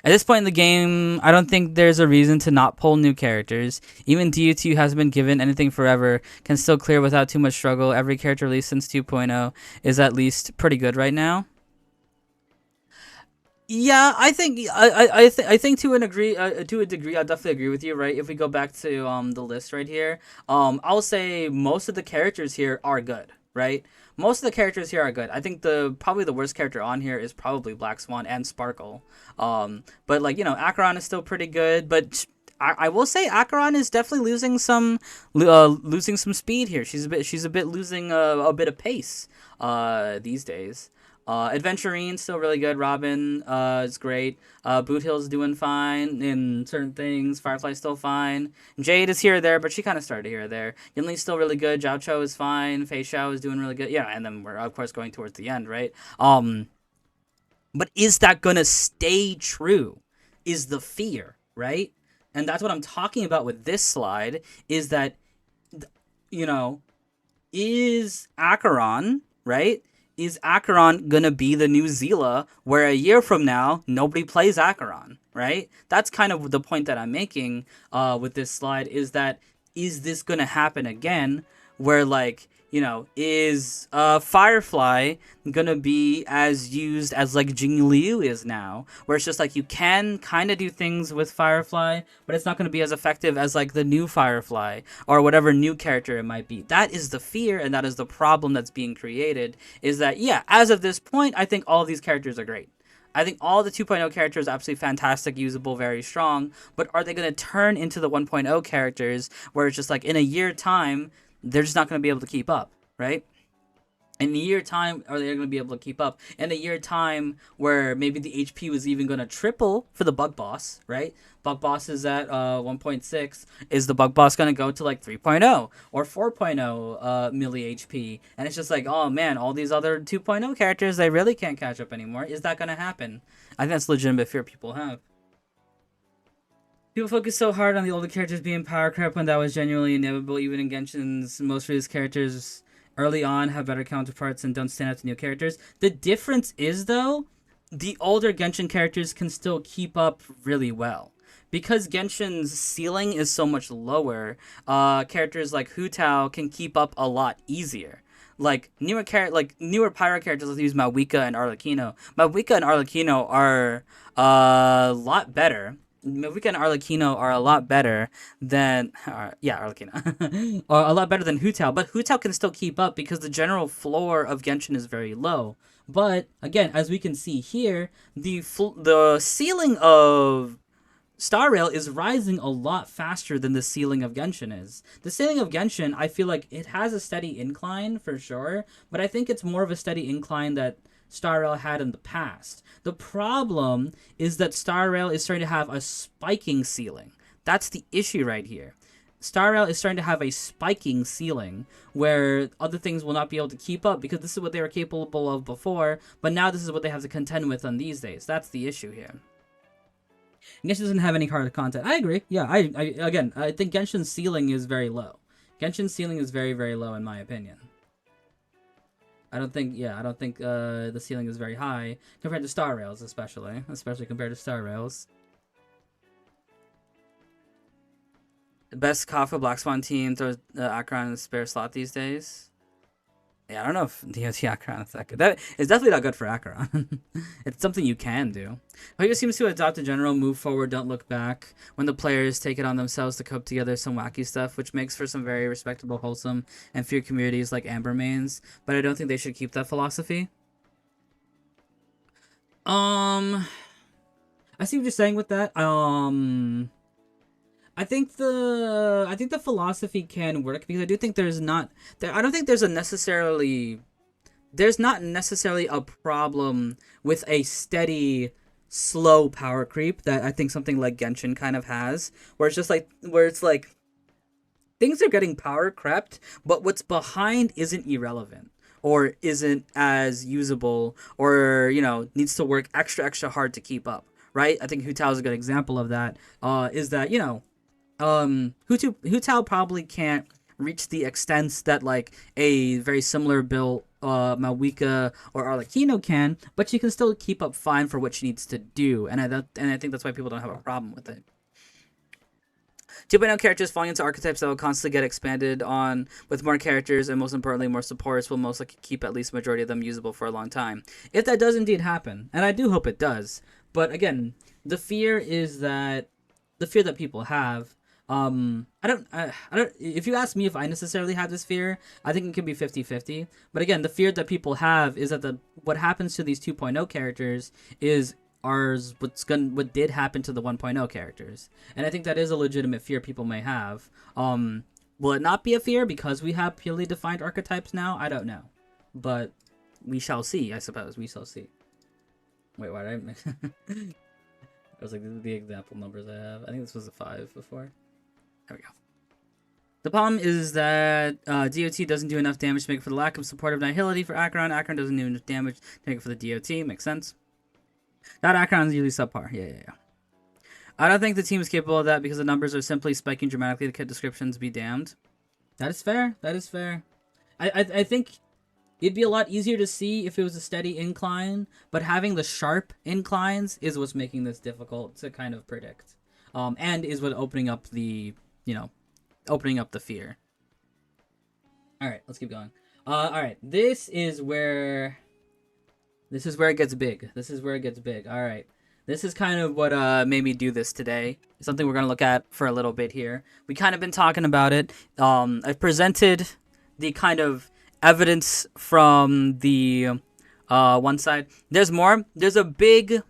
At this point in the game, I don't think there's a reason to not pull new characters. Even DU2 hasn't been given anything forever, can still clear without too much struggle. Every character released since 2.0 is at least pretty good right now. Yeah, I think to a degree, I definitely agree with you, right? If we go back to the list right here, I'll say most of the characters here are good, right? Most of the characters here are good. I think the probably the worst character on here is probably Black Swan and Sparkle. But like Acheron is still pretty good, but I will say Acheron is definitely losing some speed here. She's a bit losing a bit of pace these days. Adventurine's still really good. Robin is great. Boot Hill's doing fine in certain things. Firefly's still fine. Jade is here or there, but she kind of started here or there. Yinli's still really good. Zhao Cho is fine. Fei Xiao is doing really good. Yeah, and then we're of course going towards the end, right? But is that gonna stay true? Is the fear, right? And that's what I'm talking about with this slide. Is that is Acheron, right? Is Acheron gonna be the new Zila, where a year from now nobody plays Acheron, right? That's kind of the point that I'm making with this slide. Is this gonna happen again, where is Firefly gonna be as used as like Jing Liu is now, where it's just like you can kind of do things with Firefly, but it's not gonna be as effective as like the new Firefly or whatever new character it might be. That is the fear, and that is the problem that's being created. Is that as of this point, I think all of these characters are great. I think all the 2.0 characters are absolutely fantastic, usable, very strong, but are they going to turn into the 1.0 characters where it's just like in a year time, they're just not going to be able to keep up, right? In a year time, are they going to be able to keep up? In a year time where maybe the HP was even going to triple for the Bug Boss, right? Bug Boss is at 1.6. Is the Bug Boss going to go to like 3.0 or 4.0 milli HP? And it's just like, oh man, all these other 2.0 characters, they really can't catch up anymore. Is that going to happen? I think that's a legitimate fear people have. People focus so hard on the older characters being power creep when that was genuinely inevitable. Even in Genshin's, most of these characters early on have better counterparts and don't stand out to new characters. The difference is, though, the older Genshin characters can still keep up really well. Because Genshin's ceiling is so much lower, characters like Hu Tao can keep up a lot easier. Like newer pyro characters, let's use Mawika and Arlecchino. Mawika and Arlecchino are a lot better. Mawika and Arlecchino are a lot better than Arlecchino are a lot better than Hu Tao, but Hu Tao can still keep up because the general floor of Genshin is very low. But again, as we can see here, the ceiling of Star Rail is rising a lot faster than the ceiling of Genshin is. The ceiling of Genshin, I feel like it has a steady incline for sure, but I think it's more of a steady incline that Star Rail had in the past. The problem is that Star Rail is starting to have a spiking ceiling. That's the issue right here. Star Rail is starting to have a spiking ceiling where other things will not be able to keep up because this is what they were capable of before, but now this is what they have to contend with on these days. That's the issue here. Genshin doesn't have any hard content. I agree. Yeah, I think Genshin's ceiling is very low. Genshin's ceiling is very, very low in my opinion. I don't think the ceiling is very high compared to Star Rails, especially compared to Star Rails. The best Kafka Black Swan team throws Acheron in the spare slot these days. Yeah, I don't know if DOT Acheron is that good. That is definitely not good for Acheron. It's something you can do. Hugo seems to adopt a general move forward, don't look back when the players take it on themselves to cope together some wacky stuff, which makes for some very respectable, wholesome, and feared communities like Amber Mains. But I don't think they should keep that philosophy. I see what you're saying with that. I think the philosophy can work because I do think I don't think there's not necessarily a problem with a steady slow power creep that I think something like Genshin kind of has, where it's like things are getting power crept, but what's behind isn't irrelevant or isn't as usable or needs to work extra hard to keep up, right? I think Hu Tao is a good example of that. Is that Hu Tao probably can't reach the extents that like a very similar build Mawika or Arlecchino can, but she can still keep up fine for what she needs to do, and I think that's why people don't have a problem with it. 2.0 characters falling into archetypes that will constantly get expanded on with more characters and most importantly more supports will most likely keep at least a majority of them usable for a long time. If that does indeed happen, and I do hope it does, but again, the fear that people have I don't. If you ask me if I necessarily have this fear, I think it could be 50-50. But again, the fear that people have is that what happens to these 2.0 characters is what did happen to the 1.0 characters, and I think that is a legitimate fear people may have. Will it not be a fear because we have purely defined archetypes now? I don't know, but we shall see. I suppose we shall see. Wait, why did I? I was like, this is the example numbers I have. I think this was a 5 before. There we go. The problem is that DOT doesn't do enough damage to make it for the lack of supportive nihility for Acheron. Acheron doesn't do enough damage to make it for the DOT. Makes sense. That Acheron is usually subpar. Yeah. I don't think the team is capable of that because the numbers are simply spiking dramatically. The kit descriptions be damned. That is fair. That is fair. I think it'd be a lot easier to see if it was a steady incline, but having the sharp inclines is what's making this difficult to kind of predict. And is what opening up the fear. All right, let's keep going. All right, this is where it gets big. All right. This is kind of what made me do this today. It's something we're going to look at for a little bit here. We kind of been talking about it. I've presented the kind of evidence from the one side. There's more. There's a big,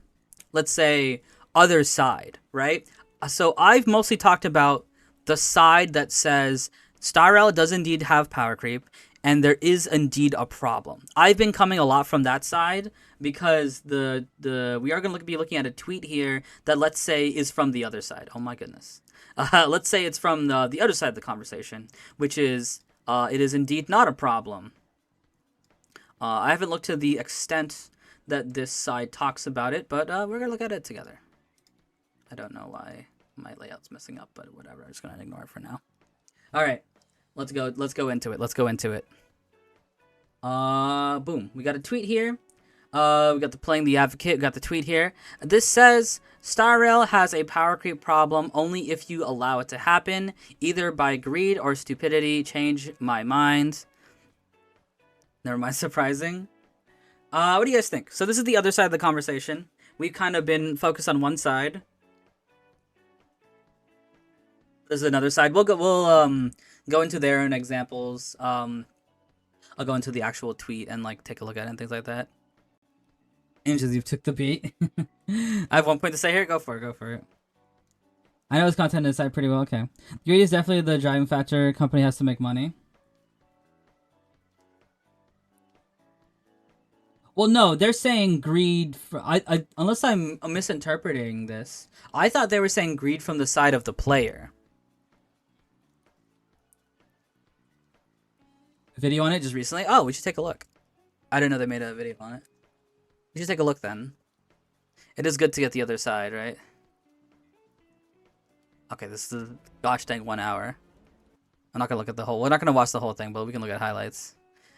let's say, other side, right? So I've mostly talked about the side that says Starrel does indeed have power creep, and there is indeed a problem. I've been coming a lot from that side because we are going to be looking at a tweet here that, let's say, is from the other side. Oh my goodness. Let's say it's from the other side of the conversation, which is it is indeed not a problem. I haven't looked to the extent that this side talks about it, but we're going to look at it together. I don't know why my layout's messing up, but whatever. I'm just going to ignore it for now. All right. Let's go into it. Boom. We got a tweet here. We got the playing the advocate. We got the tweet here. This says Starrail has a power creep problem only if you allow it to happen, either by greed or stupidity. Change my mind. Never mind. Surprising. What do you guys think? So this is the other side of the conversation. We've kind of been focused on one side. There's another side. We'll go into their own examples. I'll go into the actual tweet and like take a look at it and things like that. Angels, you took the beat. I have one point to say here. Go for it. I know his content inside pretty well. Okay, greed is definitely the driving factor. Company has to make money. Well, no, they're saying greed. Unless I'm misinterpreting this, I thought they were saying greed from the side of the player. Video on it just recently? Oh, we should take a look. I didn't know they made a video on it. We should take a look then. It is good to get the other side, right? Okay, this is gosh dang 1 hour. I'm not gonna look at the whole. We're not gonna watch the whole thing, but we can look at highlights.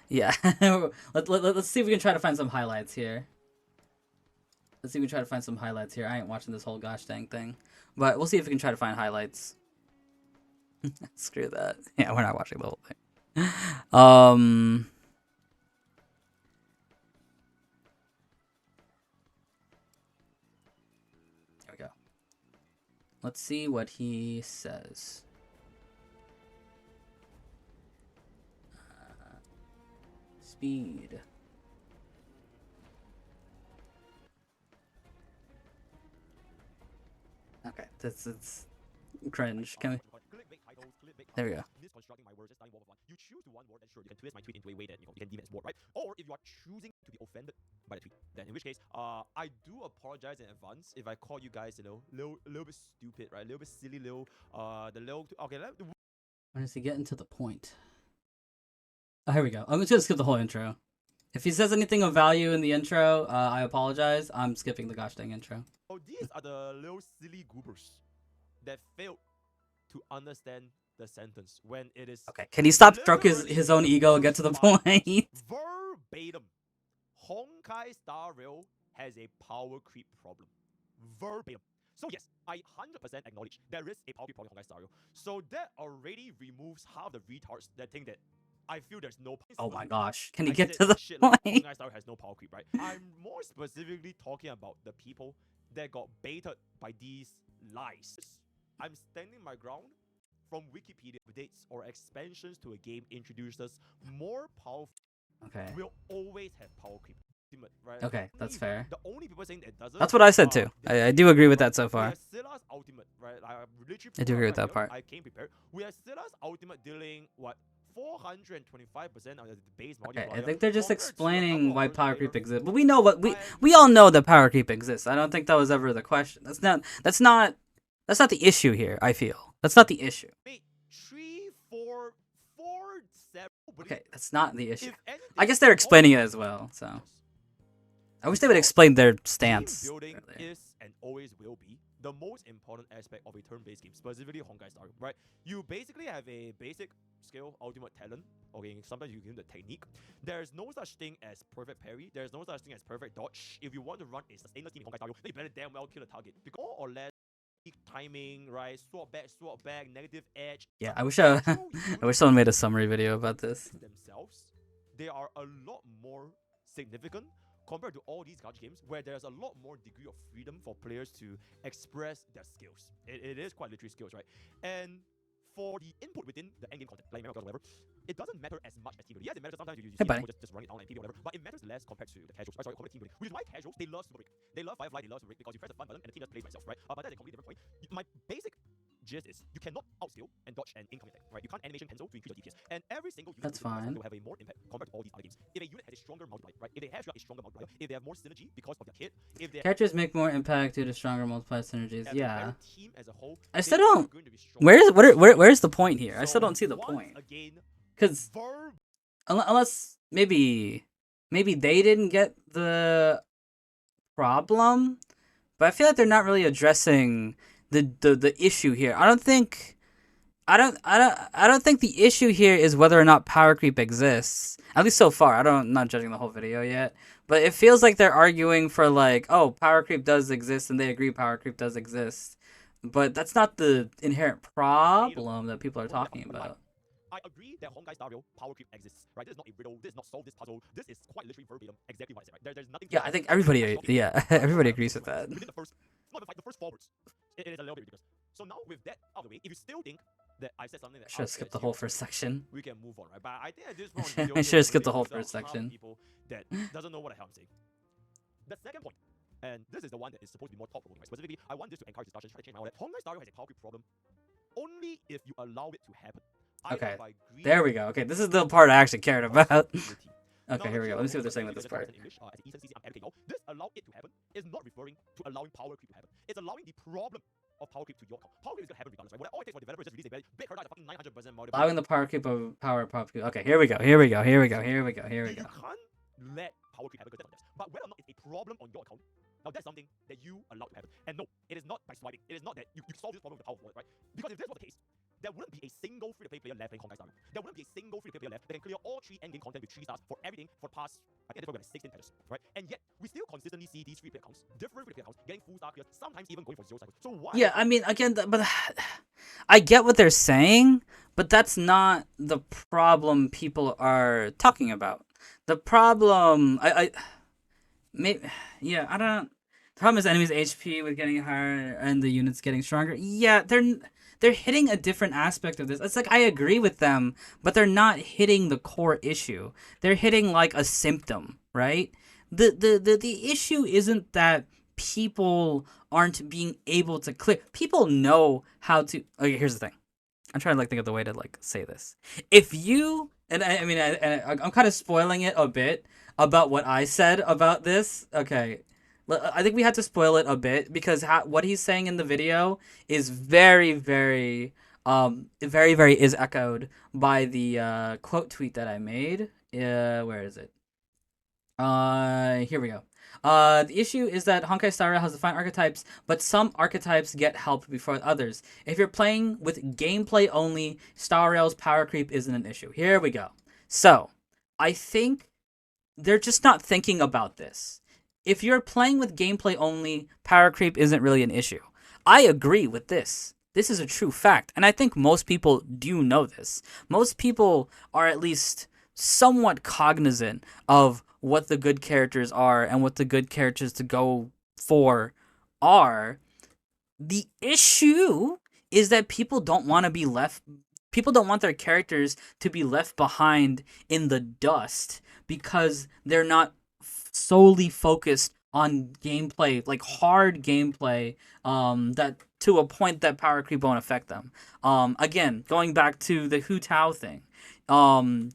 Yeah, let's see if we can try to find some highlights here. I ain't watching this whole gosh dang thing, but we'll see if we can try to find highlights. Screw that. Yeah, we're not watching the whole thing. There we go. Let's see what he says. Speed. Okay, it's cringe. Can we? There we go. Misconstructing my words, just one. You choose to one word, then sure, you can twist my tweet into a way that you can deem it as word, right? Or if you are choosing to be offended by the tweet, then in which case, I do apologize in advance if I call you guys, little bit stupid, right? A little bit silly, okay. When does he get into the point? Oh, here we go. I'm just gonna skip the whole intro. If he says anything of value in the intro, I apologize. I'm skipping the gosh dang intro. Oh, these are the little silly goobers that failed to understand the sentence when it is. Okay, can he stop stroke his own ego and get to the point? Verbatim, Honkai Star Rail has a power creep problem. Verbatim. So yes, I 100% acknowledge there is a power creep problem in Honkai Star Rail. So that already removes half the retards that think that I feel there's no. Oh my gosh, can you get to the point? Honkai Star Rail has no power creep, right? I'm more specifically talking about the people that got baited by these lies. I'm standing my ground from Wikipedia, updates or expansions to a game introduces more powerful. Okay. Will always have power creep. Right? Okay, that's fair. The only people saying that it doesn't. That's what I said too. I do agree with that so We far. have Scylla's ultimate, right? I do agree with that part. I came prepared. We have Scylla's ultimate dealing what 425% on the base Okay, multiplier. I think they're just compared to a explaining couple why of power later. creep exists. But we know what we all know that power creep exists. I don't think that was ever the question. That's not the issue here, I feel. That's not the issue. Wait, 3, 4, 4, 7. Okay, that's not the issue. If anything, I guess they're explaining it as well, so I wish they would explain their stance. Team building earlier. is and always will be the most important aspect of a turn-based game, specifically Honkai Star Rail, right? You basically have a basic skill, ultimate talent. Okay, sometimes you give the technique. There's no such thing as perfect parry. There's no such thing as perfect dodge. If you want to run a sustainless team in Honkai Star Rail, then you better damn well kill the target. Because more or less timing, right? Swap back, negative edge. Yeah, I wish someone made a summary video about this. Themselves, they are a lot more significant compared to all these garbage games where there's a lot more degree of freedom for players to express their skills. It is quite literally skills, right? And for the input within the endgame content, like or whatever, it doesn't matter as much as team building. Yes, it matters sometimes you see people just running down like PvP or whatever, but it matters less compared to the casuals. Sorry, compared to team building. Which is why casuals, they love Super Rig. They love Firefly, they love Super Rig because you press the fun button and the team just plays by itself, right? But that's a completely different point. My basic gist is you cannot outskill and dodge an incoming attack, right? You can't animation cancel to increase your DPS. And every single unit will have a more impact compared to all these other games. If a unit has a stronger multiplier, right? If they have a stronger multiplier, if they have more synergy because of their kit, if they characters make more impact due to stronger multiplier synergies. Yeah. Team as a whole, I still don't. Where's the point here? I still don't see the point. Because unless maybe they didn't get the problem, but I feel like they're not really addressing the issue here. I don't think the issue here is whether or not power creep exists. At least so far. I'm not judging the whole video yet. But it feels like they're arguing for like, oh, power creep does exist and they agree power creep does exist. But that's not the inherent problem that people are talking about. I agree that Honkai Star Rail power creep exists, right? This is not a riddle. This is not solve this puzzle. This is quite literally verbatim exactly what I said, right? There's nothing. Yeah, I think everybody agrees with that. Within the first, not the first 4 words, it is a little bit ridiculous. So now with that out of the way, if you still think that I said something that should have skipped the whole first section. We can move on, right? But I think at this point, I should have skipped the whole first section. People that doesn't know what the hell I'm saying. The second point, and this is the one that is supposed to be more thought-provoking, right? Specifically, I want this to encourage discussion, try to change my mind. Honkai Star Rail has a power creep problem only if you allow it to happen. Okay, there we go. Okay, this is the part I actually cared about. Okay, here we go. Let me see what they're saying with this part. This allow it to happen is not referring to allowing power creep to happen. It's allowing the problem of power creep to your account. Power creep is gonna happen regardless, right? What all it takes for developers is just release a big herd at fucking 900% multiplier. Allowing the power creep of power creep. Okay, here we go. You can't let power creep happen because that's on but whether or not it's a problem on your account, now that's something that you allow to happen. And no, it is not by swiping. It is not that you solve this problem with the power of wallet, right? Because if this was the case, there wouldn't be a single free-to-play player left playing Honkai Star Rail. There wouldn't be a single free-to-play player left that can clear all 3 endgame content with 3 stars for everything for the past, I think at this point we're at 16 patches, right? And yet, we still consistently see these free-to-play accounts, different free-to-play accounts, getting full star clears, sometimes even going for 0 cycles. So why? Yeah, I mean, again, but I get what they're saying, but that's not the problem people are talking about. The problem, I don't. The problem is enemies' HP with getting higher and the units getting stronger. Yeah, they're hitting a different aspect of this. It's like I agree with them, but they're not hitting the core issue. They're hitting like a symptom, right? The issue isn't that people aren't being able to clear. People know how to. Okay, here's the thing. I'm trying to like think of the way to like say this. If you and I'm kind of spoiling it a bit about what I said about this. Okay. I think we had to spoil it a bit because what he's saying in the video is very, very is echoed by the quote tweet that I made. Where is it? Here we go. The issue is that Honkai Star Rail has defined archetypes, but some archetypes get help before others. If you're playing with gameplay only, Star Rail's power creep isn't an issue. Here we go. So, I think they're just not thinking about this. If you're playing with gameplay only, power creep isn't really an issue. I agree with this. This is a true fact, and I think most people do know this. Most people are at least somewhat cognizant of what the good characters are and what the good characters to go for are. The issue is that people don't want their characters to be left behind in the dust because they're not solely focused on gameplay, like hard gameplay, that to a point that power creep won't affect them. Again, going back to the Hu Tao thing, um,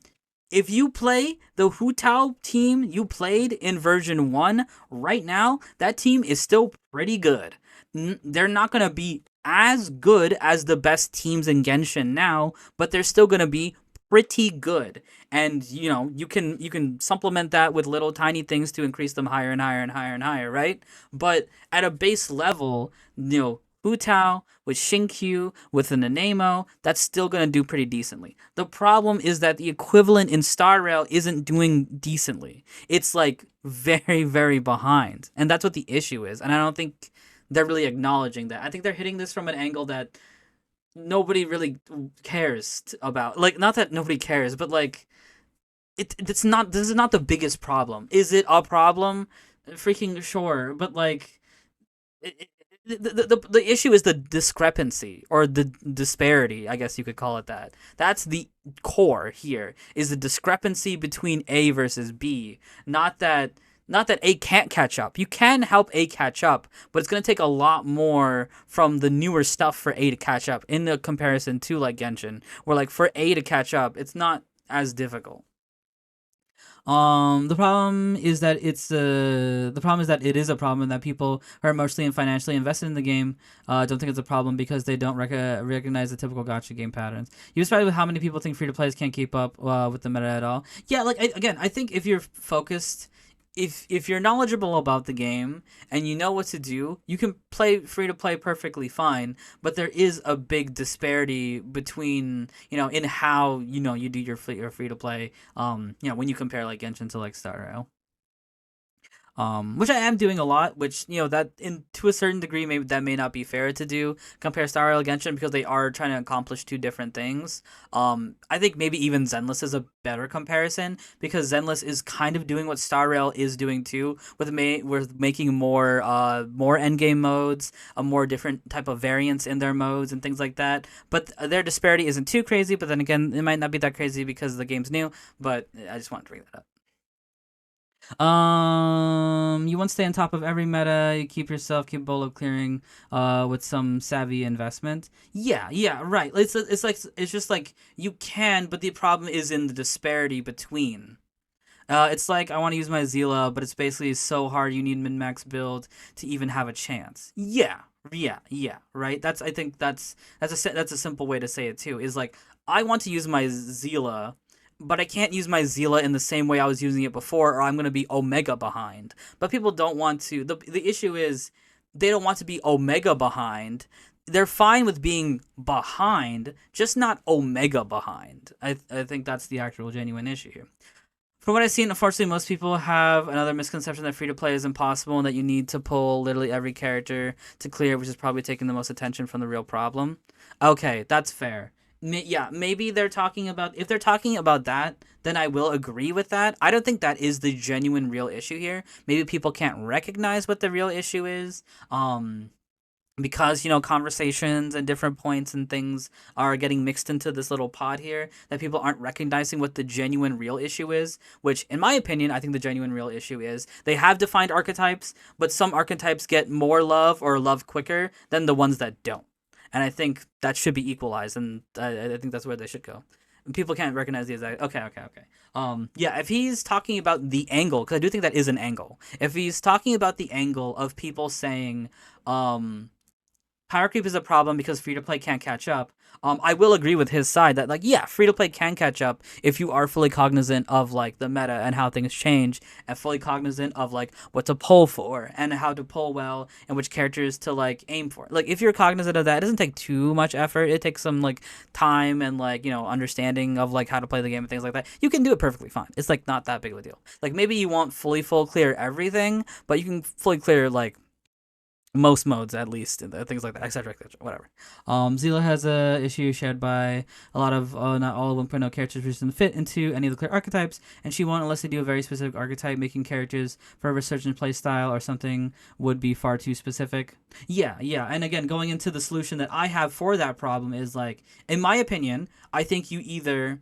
if you play the Hu Tao team you played in version 1 right now, that team is still pretty good. They're not going to be as good as the best teams in Genshin now, but they're still going to be pretty good. And you can supplement that with little tiny things to increase them higher and higher and higher and higher, right? But at a base level, Hu Tao with Shinkyu, with the Nanemo, that's still going to do pretty decently. The problem is that the equivalent in Star Rail isn't doing decently. It's like very, very behind. And that's what the issue is. And I don't think they're really acknowledging that. I think they're hitting this from an angle that nobody really cares about. Like, not that nobody cares, but like, it's not, this is not the biggest problem. Is it a problem? Freaking sure. But like, it, the issue is the discrepancy or the disparity, I guess you could call it that. That's the core here, is the discrepancy between A versus B. Not that A can't catch up. You can help A catch up, but it's going to take a lot more from the newer stuff for A to catch up in the comparison to like Genshin, where like for A to catch up, it's not as difficult. The problem is that it is a problem, and that people who are emotionally and financially invested in the game don't think it's a problem because they don't recognize the typical gacha game patterns. You was surprised with how many people think free to players can't keep up with the meta at all. Yeah, like again, I think if you're focused, if you're knowledgeable about the game and you know what to do, you can play free to play perfectly fine. But there is a big disparity between in how you do your free to play. When you compare like Genshin to like Star Rail, which I am doing a lot. Which that in to a certain degree, maybe that may not be fair to do, compare Star Rail Genshin, because they are trying to accomplish two different things. I think maybe even Zenless is a better comparison, because Zenless is kind of doing what Star Rail is doing too, with making more endgame modes, a more different type of variance in their modes and things like that. But their disparity isn't too crazy. But then again, it might not be that crazy because the game's new. But I just wanted to bring that up. You want to stay on top of every meta. You keep yourself capable of clearing with some savvy investment. Yeah, right. It's just like you can, but the problem is in the disparity between. It's like I want to use my Zila, but it's basically so hard. You need min max build to even have a chance. Yeah. Right. I think that's a simple way to say it too. Is like I want to use my Zila, but I can't use my Zila in the same way I was using it before, or I'm gonna be Omega behind. But people don't want to. The issue is they don't want to be Omega behind. They're fine with being behind, just not Omega behind. I think that's the actual genuine issue here. From what I've seen, unfortunately, most people have another misconception that free to play is impossible and that you need to pull literally every character to clear, which is probably taking the most attention from the real problem. Okay, that's fair. Yeah, maybe they're talking about, if they're talking about that, then I will agree with that. I don't think that is the genuine real issue here. Maybe people can't recognize what the real issue is. Because conversations and different points and things are getting mixed into this little pod here, that people aren't recognizing what the genuine real issue is, which in my opinion, I think the genuine real issue is they have defined archetypes, but some archetypes get more love or love quicker than the ones that don't. And I think that should be equalized, and I think that's where they should go. People can't recognize the exact. Okay. Yeah, if he's talking about the angle, because I do think that is an angle. If he's talking about the angle of people saying, power creep is a problem because free to play can't catch up. I will agree with his side that, like, yeah, free to play can catch up if you are fully cognizant of like the meta and how things change, and fully cognizant of like what to pull for and how to pull well and which characters to like aim for. Like, if you're cognizant of that, it doesn't take too much effort. It takes some like time and like understanding of like how to play the game and things like that. You can do it perfectly fine. It's like not that big of a deal. Like, maybe you won't fully full clear everything, but you can fully clear like most modes at least, and things like that, etc., whatever. Zila has a issue shared by a lot of not all 1.0 characters which doesn't fit into any of the clear archetypes, and she won't unless they do a very specific archetype. Making characters for a resurgent play style or something would be far too specific. Yeah, and again, going into the solution that I have for that problem is like, in my opinion, I think you either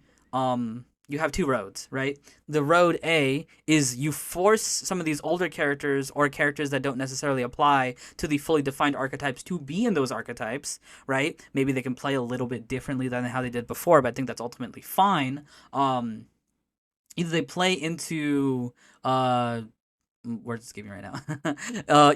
you have two roads, right? The road A is you force some of these older characters or characters that don't necessarily apply to the fully defined archetypes to be in those archetypes, right? Maybe they can play a little bit differently than how they did before, but I think that's ultimately fine. Either they play into words escaping right now.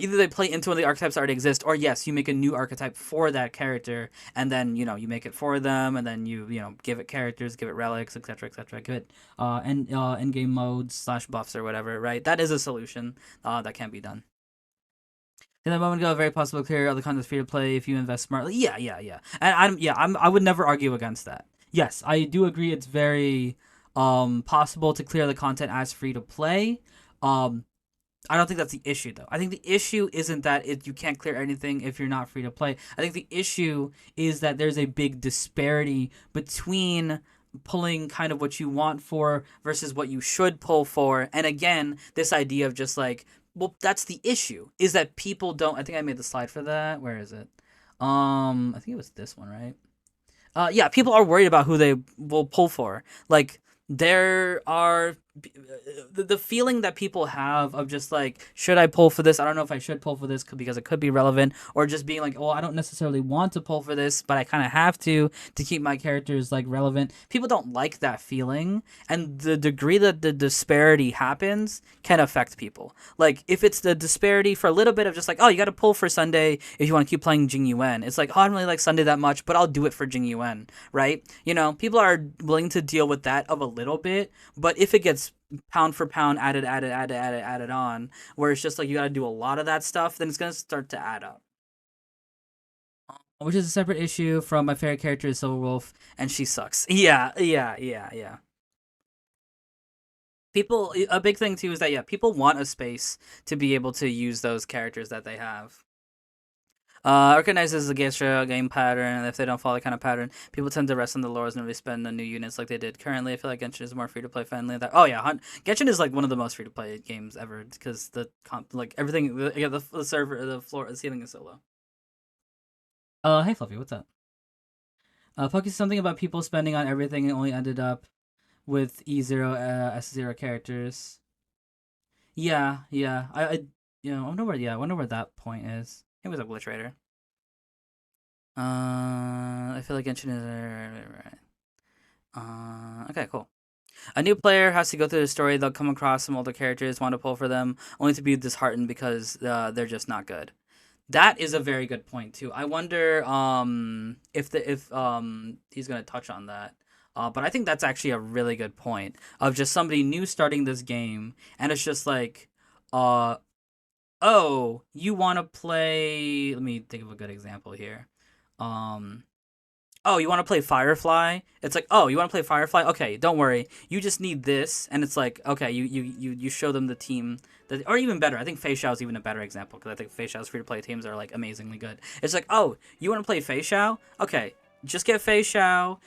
Either they play into one of the archetypes that already exist, or yes, you make a new archetype for that character, and then you make it for them, and then you give it characters, give it relics, etc., give it end game modes slash buffs or whatever. Right, that is a solution that can be done. In that moment ago, very possible to clear other content free to play if you invest smartly. Yeah. And I would never argue against that. Yes, I do agree. It's very possible to clear the content as free to play. I don't think that's the issue, though. I think the issue isn't that you can't clear anything if you're not free to play. I think the issue is that there's a big disparity between pulling kind of what you want for versus what you should pull for. And again, this idea of just like, well, that's the issue, is that people don't. I think I made the slide for that. Where is it? I think it was this one, right? Yeah, people are worried about who they will pull for. Like, there are the feeling that people have of just like, should I pull for this? I don't know if I should pull for this because it could be relevant, or just being like, well, I don't necessarily want to pull for this, but I kind of have to keep my characters like relevant. People don't like that feeling, and the degree that the disparity happens can affect people. Like, if it's the disparity for a little bit of just like, oh, you got to pull for Sunday if you want to keep playing Jing Yuan. It's like, oh, I don't really like Sunday that much, but I'll do it for Jing Yuan, right? People are willing to deal with that of a little bit, but if it gets pound for pound added on, where it's just like you got to do a lot of that stuff, then it's gonna start to add up. Which is a separate issue from my favorite character is Silver Wolf, and she sucks. Yeah. People, a big thing too is that, yeah, people want a space to be able to use those characters that they have. Recognizes the geisha game pattern, and if they don't follow the kind of pattern, people tend to rest on the laurels and really spend on new units like they did currently. I feel like Genshin is more free to play friendly. Oh yeah, Genshin is like one of the most free to play games ever because like everything, the server, the floor, the ceiling is so low. Hey Fluffy, what's up? Poki something about people spending on everything and only ended up with E0 S0 characters. Yeah. I wonder where that point is. It was a glitch raider. I feel like Genshin is okay, cool. A new player has to go through the story. They'll come across some older characters, want to pull for them, only to be disheartened because they're just not good. That is a very good point too. I wonder if he's gonna touch on that. But I think that's actually a really good point of just somebody new starting this game, and it's just like, uh, oh, you want to play? Let me think of a good example here. Um, oh, you want to play Firefly? It's like, oh, you want to play Firefly? Okay, don't worry. You just need this, and it's like, okay, you show them the team that, or even better. I think Fei Xiao is even a better example because I think Fei Xiao's free to play teams are like amazingly good. It's like, oh, you want to play Fei Xiao? Okay, just get Fei Xiao.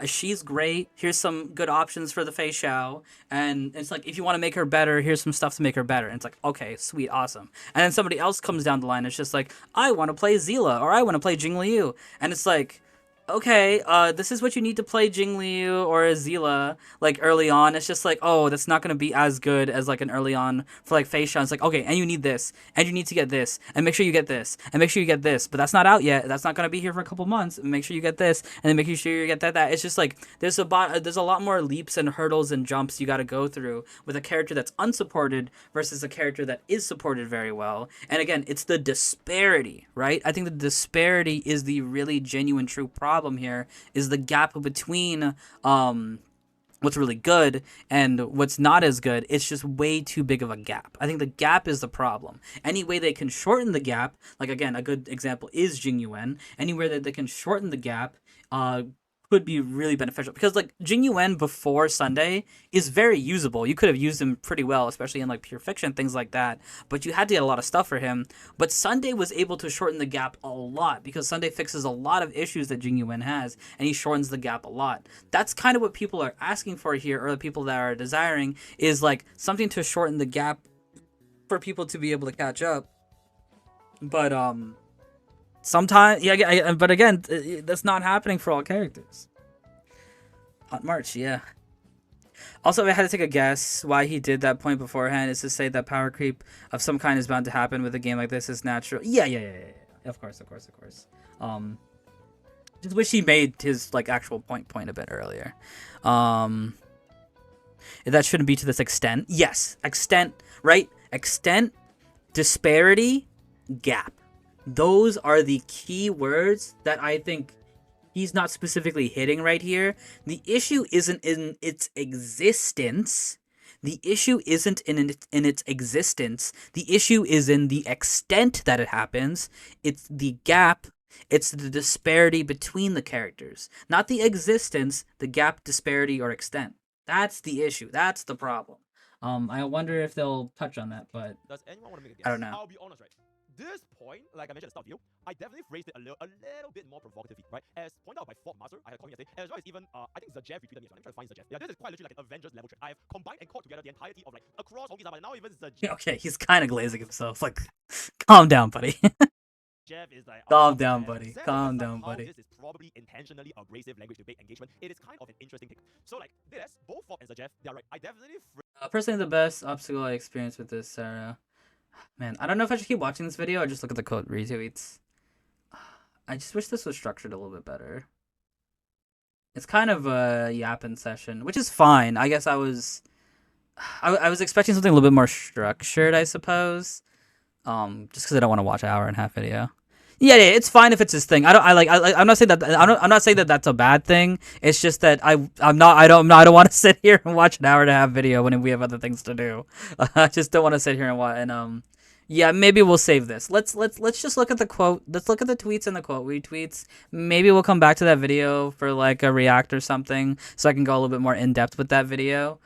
She's great. Here's some good options for the Fei Xiao. And it's like, if you want to make her better, here's some stuff to make her better. And it's like, okay, sweet, awesome. And then somebody else comes down the line. It's just like, I want to play Zila, or I want to play Jing Liu. And it's like, okay, this is what you need to play Jing Liu or Azila, like, early on. It's just like, oh, that's not going to be as good as, like, an early on for, like, Fei Shan. It's like, okay, and you need this, and you need to get this, and make sure you get this, and make sure you get this, but that's not out yet. That's not going to be here for a couple months. Make sure you get this, and then make sure you get that. It's just like, there's a lot more leaps and hurdles and jumps you got to go through with a character that's unsupported versus a character that is supported very well. And again, it's the disparity, right? I think the disparity is the really genuine, true problem here, is the gap between what's really good and what's not as good. It's just way too big of a gap. I think the gap is the problem. Any way they can shorten the gap, like, again, a good example is Jing Yuan. Anywhere that they can shorten the gap, would be really beneficial because like Jing Yuan before Sunday is very usable. You could have used him pretty well, especially in like pure fiction, things like that. But you had to get a lot of stuff for him. But Sunday was able to shorten the gap a lot because Sunday fixes a lot of issues that Jing Yuan has, and he shortens the gap a lot. That's kind of what people are asking for here, or the people that are desiring is like something to shorten the gap for people to be able to catch up. But sometimes, yeah, but again, that's not happening for all characters. Hot March, yeah. Also, if I had to take a guess why he did that point beforehand is to say that power creep of some kind is bound to happen with a game like this is natural. Yeah. Of course. Just wish he made his like actual point a bit earlier. That shouldn't be to this extent. Yes, extent, right? Extent, disparity, gap. Those are the key words that I think he's not specifically hitting right here. The issue isn't in its existence. The issue isn't in its existence. The issue is in the extent that it happens. It's the gap. It's the disparity between the characters. Not the existence, the gap, disparity, or extent. That's the issue. That's the problem. I wonder if they'll touch on that, but Does anyone want to make a guess? I don't know. I'll be honest, right? This point, like I mentioned at the start of the video, I definitely phrased it a little bit more provocatively, right? As pointed out by Fort Master, I had a comment yesterday, as well as even, I think Zajev retweeted me as well. Let me try to find Zajev. Yeah, this is quite literally like an Avengers level trick. I have combined and caught together the entirety of like across Honky Star, but now even Zajev. Okay, he's kind of glazing himself. Like, calm down, buddy. Jeff is like, Calm oh, down, man. buddy. Sam Calm was like down, how buddy. This is probably intentionally abrasive language debate engagement. It is kind of an interesting take. So like, this, both Fort and Zajev, they're right. I definitely Personally, the best obstacle I experienced with this, Sarah. Man, I don't know if I should keep watching this video or just look at the quote retweets. I just wish this was structured a little bit better. It's kind of a yapping session, which is fine. I guess I was expecting something a little bit more structured, I suppose. Just because I don't want to watch an hour and a half video. Yeah, it's fine if it's his thing. I'm not saying that. I'm not saying that that's a bad thing. It's just that I don't want to sit here and watch an hour and a half video when we have other things to do. I just don't want to sit here and watch. And yeah, maybe we'll save this. Let's just look at the quote. Let's look at the tweets and the quote retweets. Maybe we'll come back to that video for like a react or something, so I can go a little bit more in depth with that video.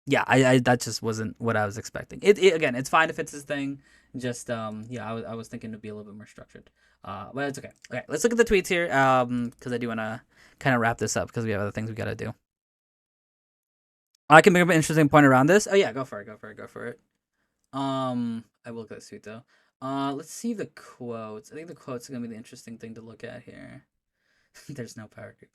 Yeah, I that just wasn't what I was expecting. Again, it's fine if it's his thing. Just yeah, I was thinking it'd be a little bit more structured. But it's okay. Okay, let's look at the tweets here. Because I do want to kind of wrap this up because we have other things we gotta do. I can make up an interesting point around this. Oh yeah, go for it. I will look at this tweet though. Let's see the quotes. I think the quotes are gonna be the interesting thing to look at here. There's no power creep.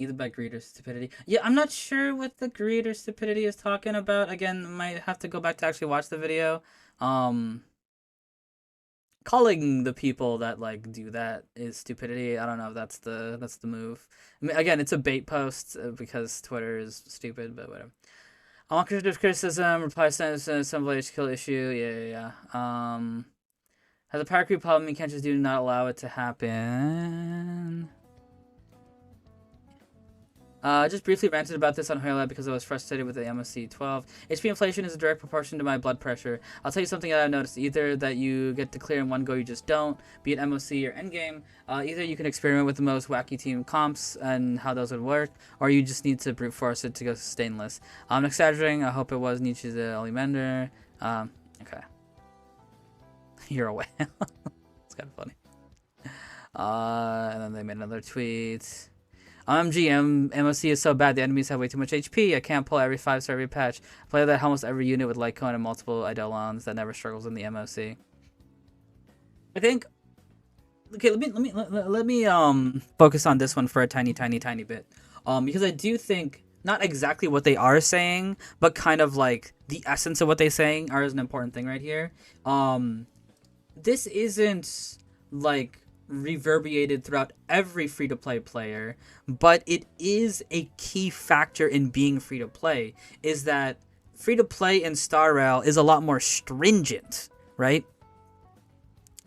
Either by greed or stupidity. Yeah, I'm not sure what the greed or stupidity is talking about. Again, might have to go back to actually watch the video. Calling the people that like do that is stupidity. I don't know if that's the move. I mean, again, it's a bait post because Twitter is stupid, but whatever. I want constructive criticism. Reply sentence. Some skill issue. Yeah. Has a power creep problem? You can't just do not allow it to happen. Just briefly ranted about this on Hoyolab because I was frustrated with the MOC 12. HP inflation is a direct proportion to my blood pressure. I'll tell you something that I've noticed. Either that you get to clear in one go, you just don't, be it MOC or endgame. Either you can experiment with the most wacky team comps and how those would work, or you just need to brute force it to go stainless. I'm exaggerating. I hope it was Nietzsche's Ollivander. Okay. You're a whale. It's kind of funny. And then they made another tweet. MOC is so bad, the enemies have way too much HP. I can't pull every 5-star every patch. I play that almost every unit with Lycone and multiple Eidolons that never struggles in the MOC. I think. Okay, let me focus on this one for a tiny bit. Because I do think not exactly what they are saying, but kind of like the essence of what they're saying is an important thing right here. This isn't like reverberated throughout every free-to-play player, but it is a key factor in being free-to-play, is that free-to-play in Star Rail is a lot more stringent, right?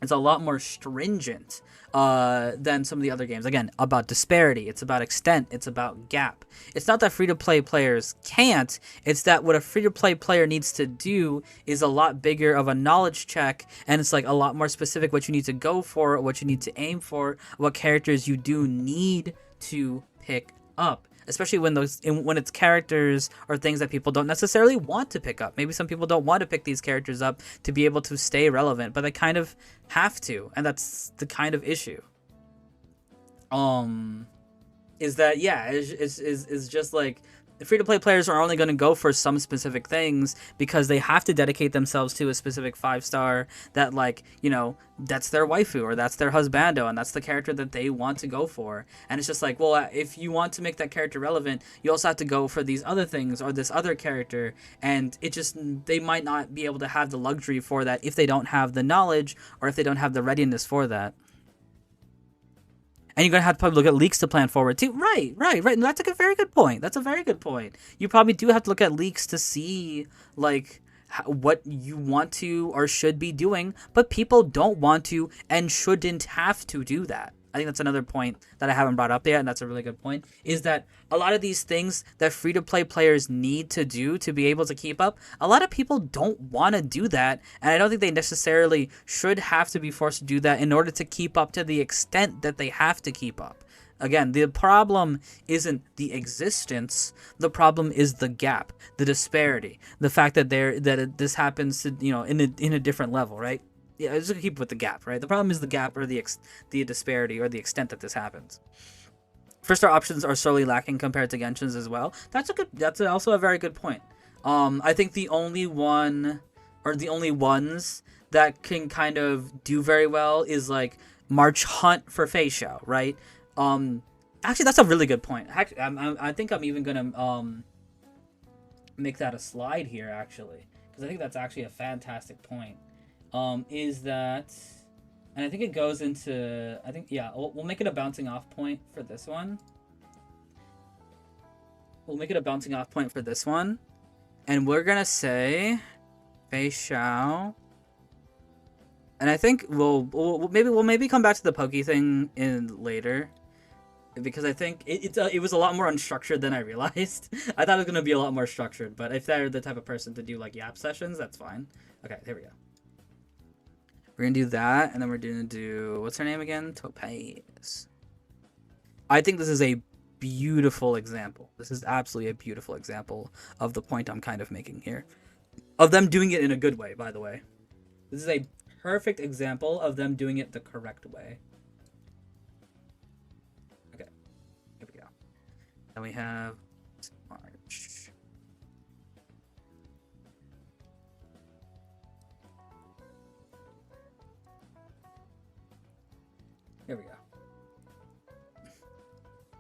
It's a lot more stringent than some of the other games. Again, about disparity. It's about extent. It's about gap. It's not that free-to-play players can't. It's that what a free-to-play player needs to do is a lot bigger of a knowledge check, and it's like a lot more specific what you need to go for, what you need to aim for, what characters you do need to pick up. Especially when when it's characters or things that people don't necessarily want to pick up. Maybe some people don't want to pick these characters up to be able to stay relevant, but they kind of have to, and that's the kind of issue. Is that is just like free-to-play players are only going to go for some specific things because they have to dedicate themselves to a specific 5-star that, like, you know, that's their waifu or that's their husbando and that's the character that they want to go for. And it's just like, well, if you want to make that character relevant, you also have to go for these other things or this other character, and it just, they might not be able to have the luxury for that if they don't have the knowledge or if they don't have the readiness for that. And you're going to have to probably look at leaks to plan forward too. Right. And that's a very good point. That's a very good point. You probably do have to look at leaks to see, like, what you want to or should be doing, but people don't want to and shouldn't have to do that. I think that's another point that I haven't brought up yet, and that's a really good point, is that a lot of these things that free-to-play players need to do to be able to keep up, a lot of people don't want to do that, and I don't think they necessarily should have to be forced to do that in order to keep up to the extent that they have to keep up. Again, the problem isn't the existence, the problem is the gap, the disparity, the fact that this happens to, you know, in a different level, right? Yeah, just keep with the gap, right? The problem is the gap or the disparity or the extent that this happens. First, our options are sorely lacking compared to Genshin's as well. That's also a very good point. I think the only one or the only ones that can kind of do very well is like March Hunt for Feishao, right? Actually, that's a really good point. I think I'm even gonna make that a slide here, actually, because I think that's actually a fantastic point. Is that, and I think it goes into, I think, yeah, we'll make it a bouncing off point for this one. We'll make it a bouncing off point for this one, and we're gonna say Feishao. And I think we'll maybe come back to the Pokey thing in later, because I think it was a lot more unstructured than I realized. I thought it was gonna be a lot more structured, but if they're the type of person to do like yap sessions, that's fine. Okay, there we go. We're gonna do that, and then we're gonna do, what's her name again? Topaz. I think this is a beautiful example. This is absolutely a beautiful example of the point I'm kind of making here, of them doing it in a good way. By the way, this is a perfect example of them doing it the correct way. Okay, here we go. Then we have March. Here we go.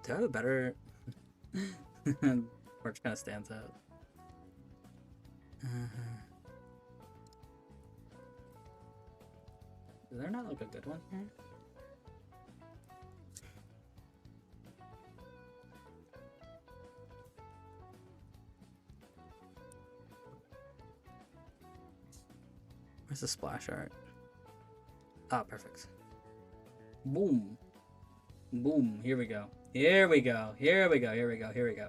Do I have a better... March kind of stands out. Is there not like a good one here? Where's the splash art? Ah, perfect. Boom. Boom. Here we go. Here we go. Here we go. Here we go. Here we go.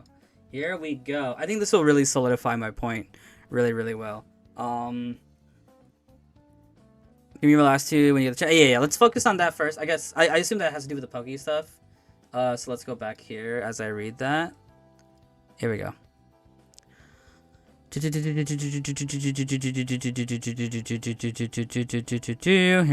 Here we go. I think this will really solidify my point really, really well. Give me my last two when you get the chance. Yeah. Let's focus on that first. I guess I assume that has to do with the Pokey stuff. So let's go back here as I read that. Here we go. Here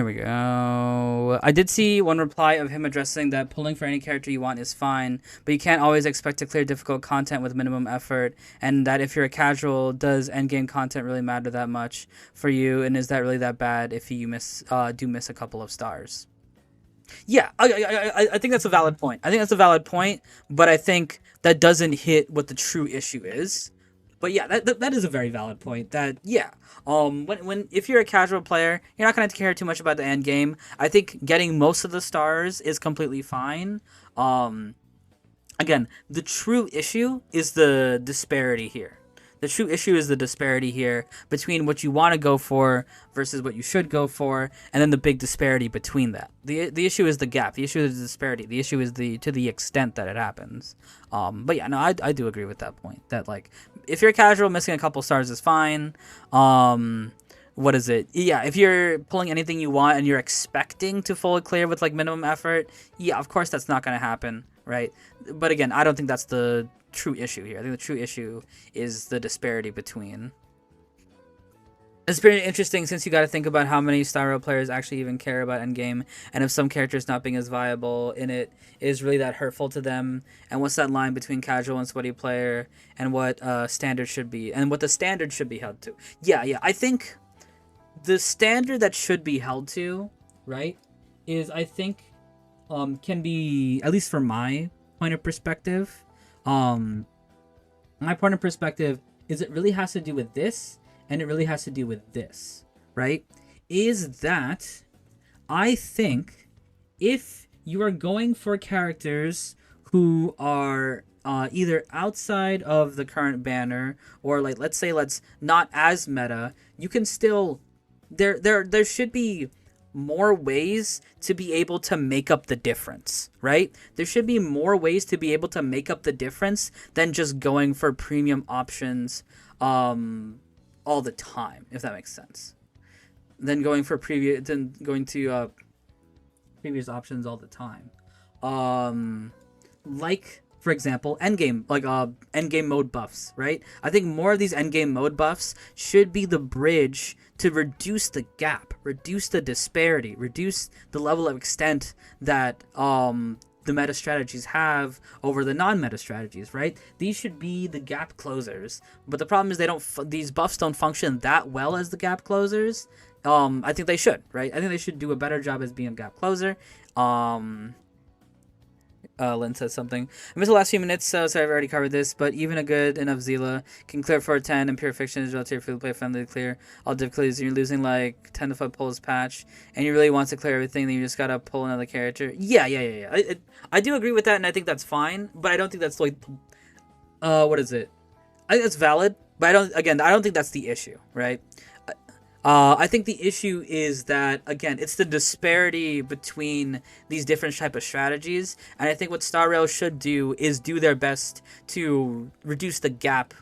we go. I did see one reply of him addressing that pulling for any character you want is fine, but you can't always expect to clear difficult content with minimum effort, and that if you're a casual, does endgame content really matter that much for you, and is that really that bad if you do miss a couple of stars? Yeah, I think that's a valid point. But I think that doesn't hit what the true issue is. But yeah, that is a very valid point. That, yeah, if you're a casual player, you're not going to care too much about the end game. I think getting most of the stars is completely fine. Again, the true issue is the disparity here. The true issue is the disparity here between what you want to go for versus what you should go for, and then the big disparity between that. The issue is the gap. The issue is the disparity. The issue is to the extent that it happens. But yeah, no, I do agree with that point. That like, if you're casual, missing a couple stars is fine. What is it? Yeah, if you're pulling anything you want and you're expecting to fully clear with like minimum effort, yeah, of course that's not going to happen, right? But again, I don't think that's the true issue here. I think the true issue is the disparity between. It's pretty interesting since you got to think about how many Star Rail players actually even care about endgame, and if some characters not being as viable in it is really that hurtful to them, and what's that line between casual and sweaty player, and what standard should be, and what the standard should be held to. Yeah, I think the standard that should be held to, right, is I think can be, at least from my point of perspective, my point of perspective is it really has to do with this, and it really has to do with this, right? Is that I think if you are going for characters who are either outside of the current banner, or like let's not as meta, you can still there should be more ways to be able to make up the difference, right? There should be more ways to be able to make up the difference than just going for premium options all the time, if that makes sense. Then going to previous options all the time. Like for example, endgame, like endgame mode buffs, right? I think more of these endgame mode buffs should be the bridge to reduce the gap, reduce the disparity, reduce the level of extent that the meta strategies have over the non-meta strategies, right? These should be the gap closers, but the problem is these buffs don't function that well as the gap closers. I think they should, right? I think they should do a better job as being a gap closer. Lynn says something. I missed the last few minutes, so I've already covered this, but even a good enough Zila can clear 410, and Pure Fiction is relatively free to play friendly to clear all difficulties. You're losing like 10 to 5 pulls patch, and you really want to clear everything, then you just gotta pull another character. Yeah. I do agree with that, and I think that's fine, but I don't think that's like, what is it? I think that's valid, but I don't think that's the issue, right? I think the issue is that, again, it's the disparity between these different type of strategies, and I think what Star Rail should do is do their best to reduce the gap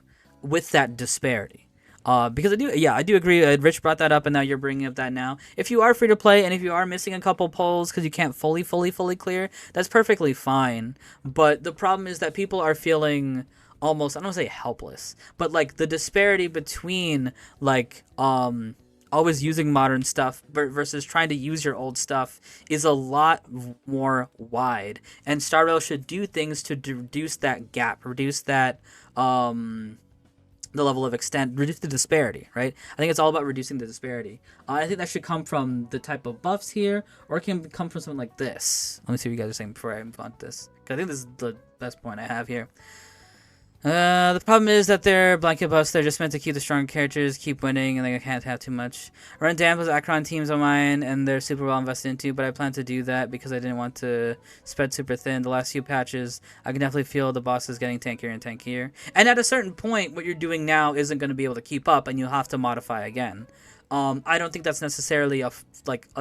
with that disparity. Because I do agree. Rich brought that up, and now you're bringing up that now. If you are free to play, and if you are missing a couple pulls because you can't fully clear, that's perfectly fine. But the problem is that people are feeling almost, I don't want to say helpless, but like the disparity between like always using modern stuff versus trying to use your old stuff is a lot more wide, and Star Rail should do things to reduce that gap, reduce that the level of extent, reduce the disparity, right? I think it's all about reducing the disparity. I think that should come from the type of buffs here, or it can come from something like this. Let me see what you guys are saying before I move on to this, because I think this is the best point I have here. The problem is that they're blanket buffs. They're just meant to keep the strong characters keep winning, and they can't have too much. Run Damp was Akron teams of mine, and they're super well invested into, but I plan to do that because I didn't want to spread super thin. The last few patches, I can definitely feel the bosses getting tankier and tankier. And at a certain point, what you're doing now isn't going to be able to keep up, and you'll have to modify again. I don't think that's necessarily a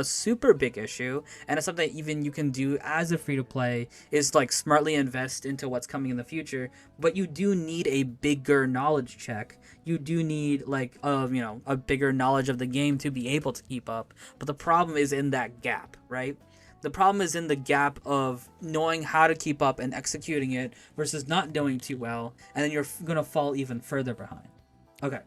super big issue, and it's something that even you can do as a free-to-play is like smartly invest into what's coming in the future. But you do need a bigger knowledge check. You do need like a bigger knowledge of the game to be able to keep up. But the problem is in that gap, right? The problem is in the gap of knowing how to keep up and executing it versus not knowing too well, and then you're gonna fall even further behind. Okay,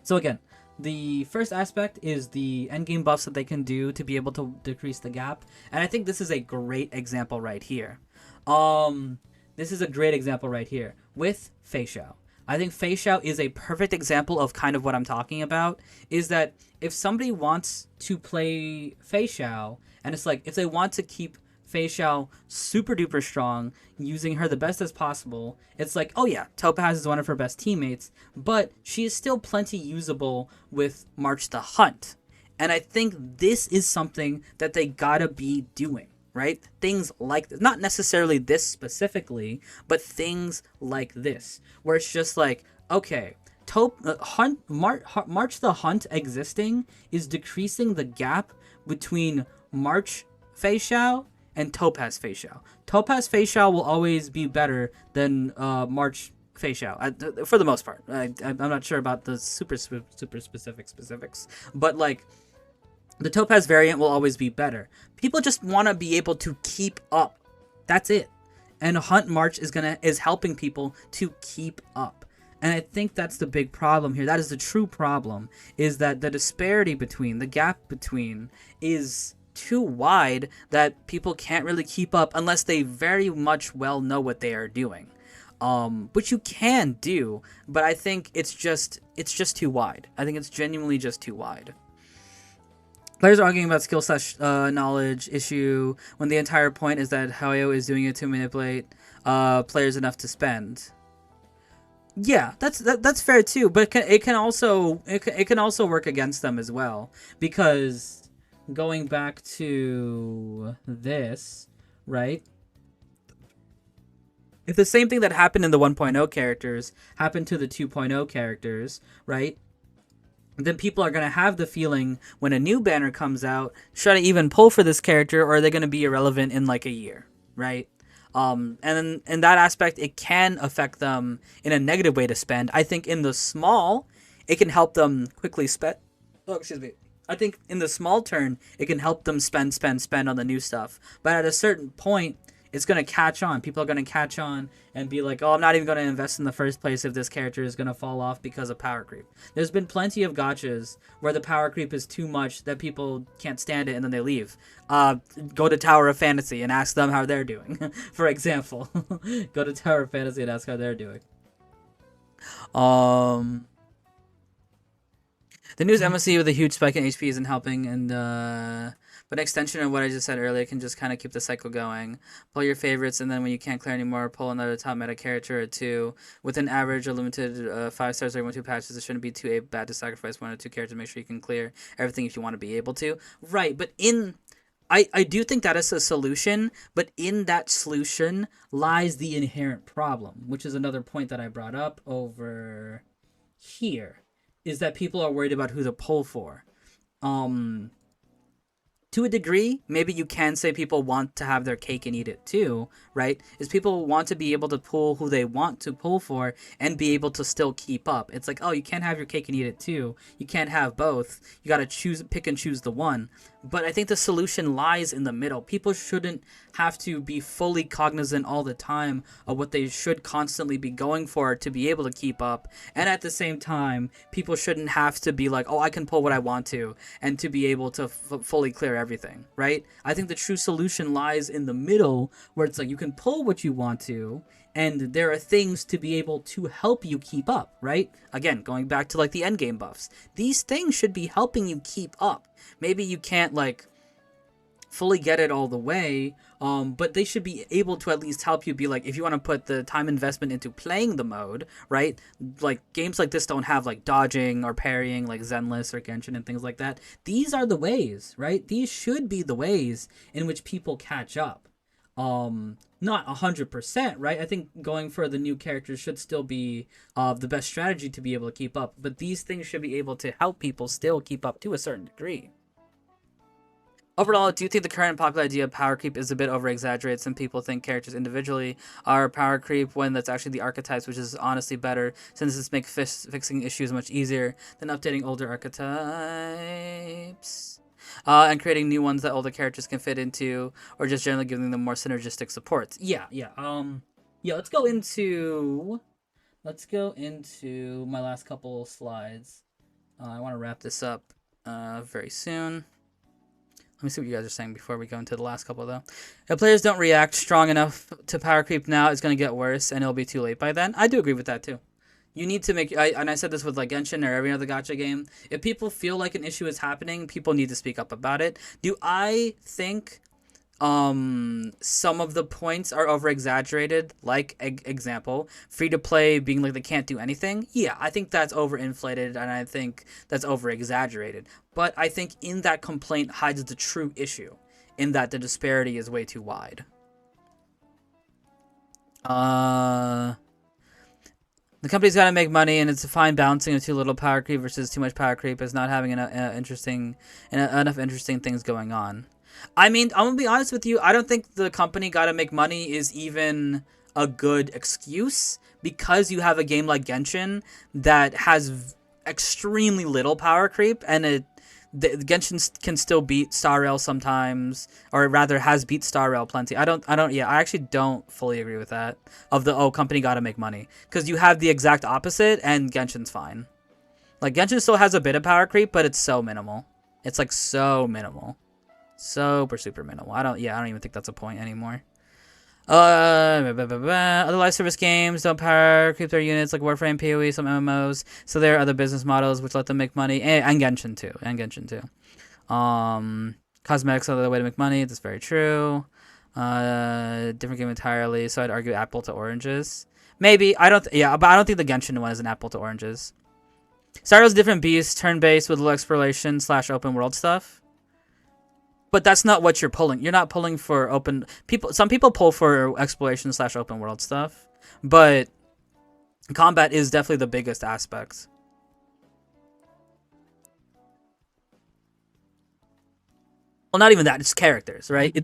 so again, the first aspect is the endgame buffs that they can do to be able to decrease the gap. And I think this is a great example right here. This is a great example right here with Fei Xiao. I think Fei Xiao is a perfect example of kind of what I'm talking about, is that if somebody wants to play Fei Xiao, and it's like, if they want to keep Fei Xiao super duper strong, using her the best as possible, it's like, oh yeah, Topaz is one of her best teammates, but she is still plenty usable with March the Hunt. And I think this is something that they gotta be doing, right? Things like this. Not necessarily this specifically, but things like this, where it's just like, okay, March the Hunt existing is decreasing the gap between March Feixiao and Topaz Feixiao. Topaz Feixiao will always be better than March Feixiao for the most part. I'm not sure about the super specifics, but like the Topaz variant will always be better. People just want to be able to keep up. That's it. And Hunt March is helping people to keep up. And I think that's the big problem here. That is the true problem, is that the disparity between, the gap between is too wide that people can't really keep up unless they very much well know what they are doing. Which you can do, but I think it's just too wide. I think it's genuinely just too wide. Players are arguing about skill / knowledge issue when the entire point is that Hoyo is doing it to manipulate players enough to spend. Yeah, that's fair too, but it can also work against them as well, because going back to this, right? If the same thing that happened in the 1.0 characters happened to the 2.0 characters, right? Then people are going to have the feeling when a new banner comes out, should I even pull for this character, or are they going to be irrelevant in like a year, right? And then in that aspect, it can affect them in a negative way to spend. I think in the small, it can help them quickly spend. Oh, excuse me. I think in the small turn, it can help them spend on the new stuff. But at a certain point, it's going to catch on. People are going to catch on and be like, oh, I'm not even going to invest in the first place if this character is going to fall off because of power creep. There's been plenty of gachas where the power creep is too much that people can't stand it and then they leave. Go to Tower of Fantasy and ask them how they're doing, for example. Go to Tower of Fantasy and ask how they're doing. The news MSC with a huge spike in HP isn't helping, and but an extension of what I just said earlier can just kind of keep the cycle going. Pull your favorites, and then when you can't clear anymore, pull another top meta character or two. With an average or limited 5 stars or 1-2 patches, it shouldn't be too bad to sacrifice 1 or 2 characters to make sure you can clear everything if you want to be able to. Right, but I do think that is a solution, but in that solution lies the inherent problem, which is another point that I brought up over here, is that people are worried about who to pull for. To a degree, maybe you can say people want to have their cake and eat it too, right? Is people want to be able to pull who they want to pull for and be able to still keep up. It's like, oh, you can't have your cake and eat it too. You can't have both. You got to pick and choose the one. But I think the solution lies in the middle. People shouldn't have to be fully cognizant all the time of what they should constantly be going for to be able to keep up. And at the same time, people shouldn't have to be like, oh, I can pull what I want to, and to be able to fully clear everything, right? I think the true solution lies in the middle, where it's like you can pull what you want to, and there are things to be able to help you keep up, right? Again, going back to like the endgame buffs. These things should be helping you keep up. Maybe you can't like fully get it all the way, but they should be able to at least help you be like, if you want to put the time investment into playing the mode, right? Like games like this don't have like dodging or parrying like Zenless or Genshin and things like that. These are the ways, right? These should be the ways in which people catch up. Not 100%, right? I think going for the new characters should still be the best strategy to be able to keep up, but these things should be able to help people still keep up to a certain degree. Overall, do you think the current popular idea of power creep is a bit over-exaggerated? Some people think characters individually are power creep when that's actually the archetypes, which is honestly better since this makes fixing issues much easier than updating older archetypes. And creating new ones that older characters can fit into, or just generally giving them more synergistic supports. Yeah. Let's go into my last couple slides. I want to wrap this up very soon. Let me see what you guys are saying before we go into the last couple, though. If players don't react strong enough to power creep now, it's going to get worse, and it'll be too late by then. I do agree with that, too. You need to make... and I said this with like Genshin or every other gacha game. If people feel like an issue is happening, people need to speak up about it. Do I think some of the points are over-exaggerated? Like, example, free-to-play being like they can't do anything? Yeah, I think that's overinflated, and I think that's over-exaggerated. But I think in that complaint hides the true issue, in that the disparity is way too wide. The company's got to make money, and it's a fine balancing of too little power creep versus too much power creep is not having enough interesting things going on. I mean, I'm gonna be honest with you. I don't think the company got to make money is even a good excuse because you have a game like Genshin that has extremely little power creep, and Genshin can still beat Star Rail sometimes, or rather has beat Star Rail plenty. Yeah, I actually don't fully agree with that. Of the, company gotta make money. Because you have the exact opposite, and Genshin's fine. Like, Genshin still has a bit of power creep, but it's so minimal. It's, like, so minimal. Super minimal. I don't even think that's a point anymore. Other live service games don't power creep their units like Warframe, PoE, some MMOs. So there are other business models which let them make money, and Genshin too. Cosmetics are the way to make money. That's very true. Different game entirely. So I'd argue apple to oranges. Maybe but I don't think the Genshin one is an apple to oranges. Star Rail's a different beast, turn-based with little exploration / open world stuff. But that's not what you're pulling. You're not pulling for open... Some people pull for exploration / open world stuff. But combat is definitely the biggest aspect. Well, not even that. It's characters, right?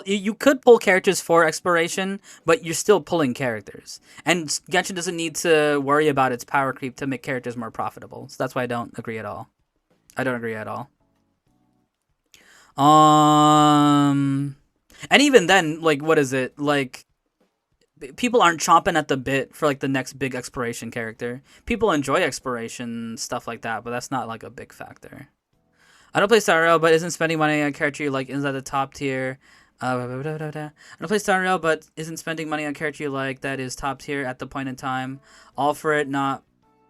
You could pull characters for exploration, but you're still pulling characters. And Genshin doesn't need to worry about its power creep to make characters more profitable. So that's why I don't agree at all. I don't agree at all. And even then, like, what is it? Like, people aren't chomping at the bit for, like, the next big exploration character. People enjoy exploration, stuff like that, but that's not, like, a big factor. I don't play Star Rail, but isn't spending money on a character you like inside the top tier. I don't play Star Rail, but isn't spending money on a character you like that is top tier at the point in time. All for it not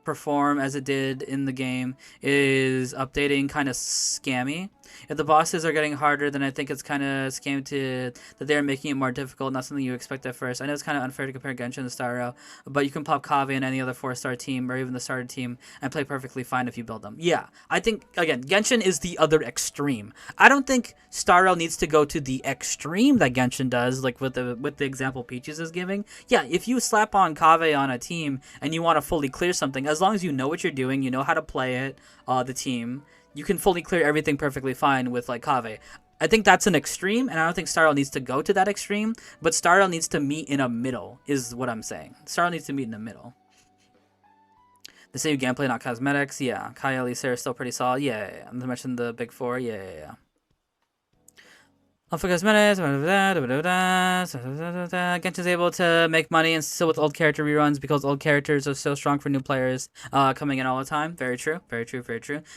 perform as it did in the game is updating kind of scammy. If the bosses are getting harder, then I think it's kind of scammy that they're making it more difficult, not something you expect at first. I know it's kind of unfair to compare Genshin to Star Rail, but you can pop Kave in any other 4-star team or even the starter team and play perfectly fine if you build them. Yeah, I think, again, Genshin is the other extreme. I don't think Star Rail needs to go to the extreme that Genshin does, like with the example Peaches is giving. Yeah, if you slap on Kave on a team and you want to fully clear something, as long as you know what you're doing, you know how to play it, the team, you can fully clear everything perfectly fine with, like, Kave. I think that's an extreme, and I don't think Star Rail needs to go to that extreme, but Star Rail needs to meet in a middle, is what I'm saying. Star Rail needs to meet in the middle. The same gameplay, not cosmetics. Yeah, Kaya Lisa is still pretty solid. Yeah. I mentioned the big four. Yeah. For cosmetics, Genshin's able to make money and still with old character reruns because old characters are so strong for new players coming in all the time. Very true.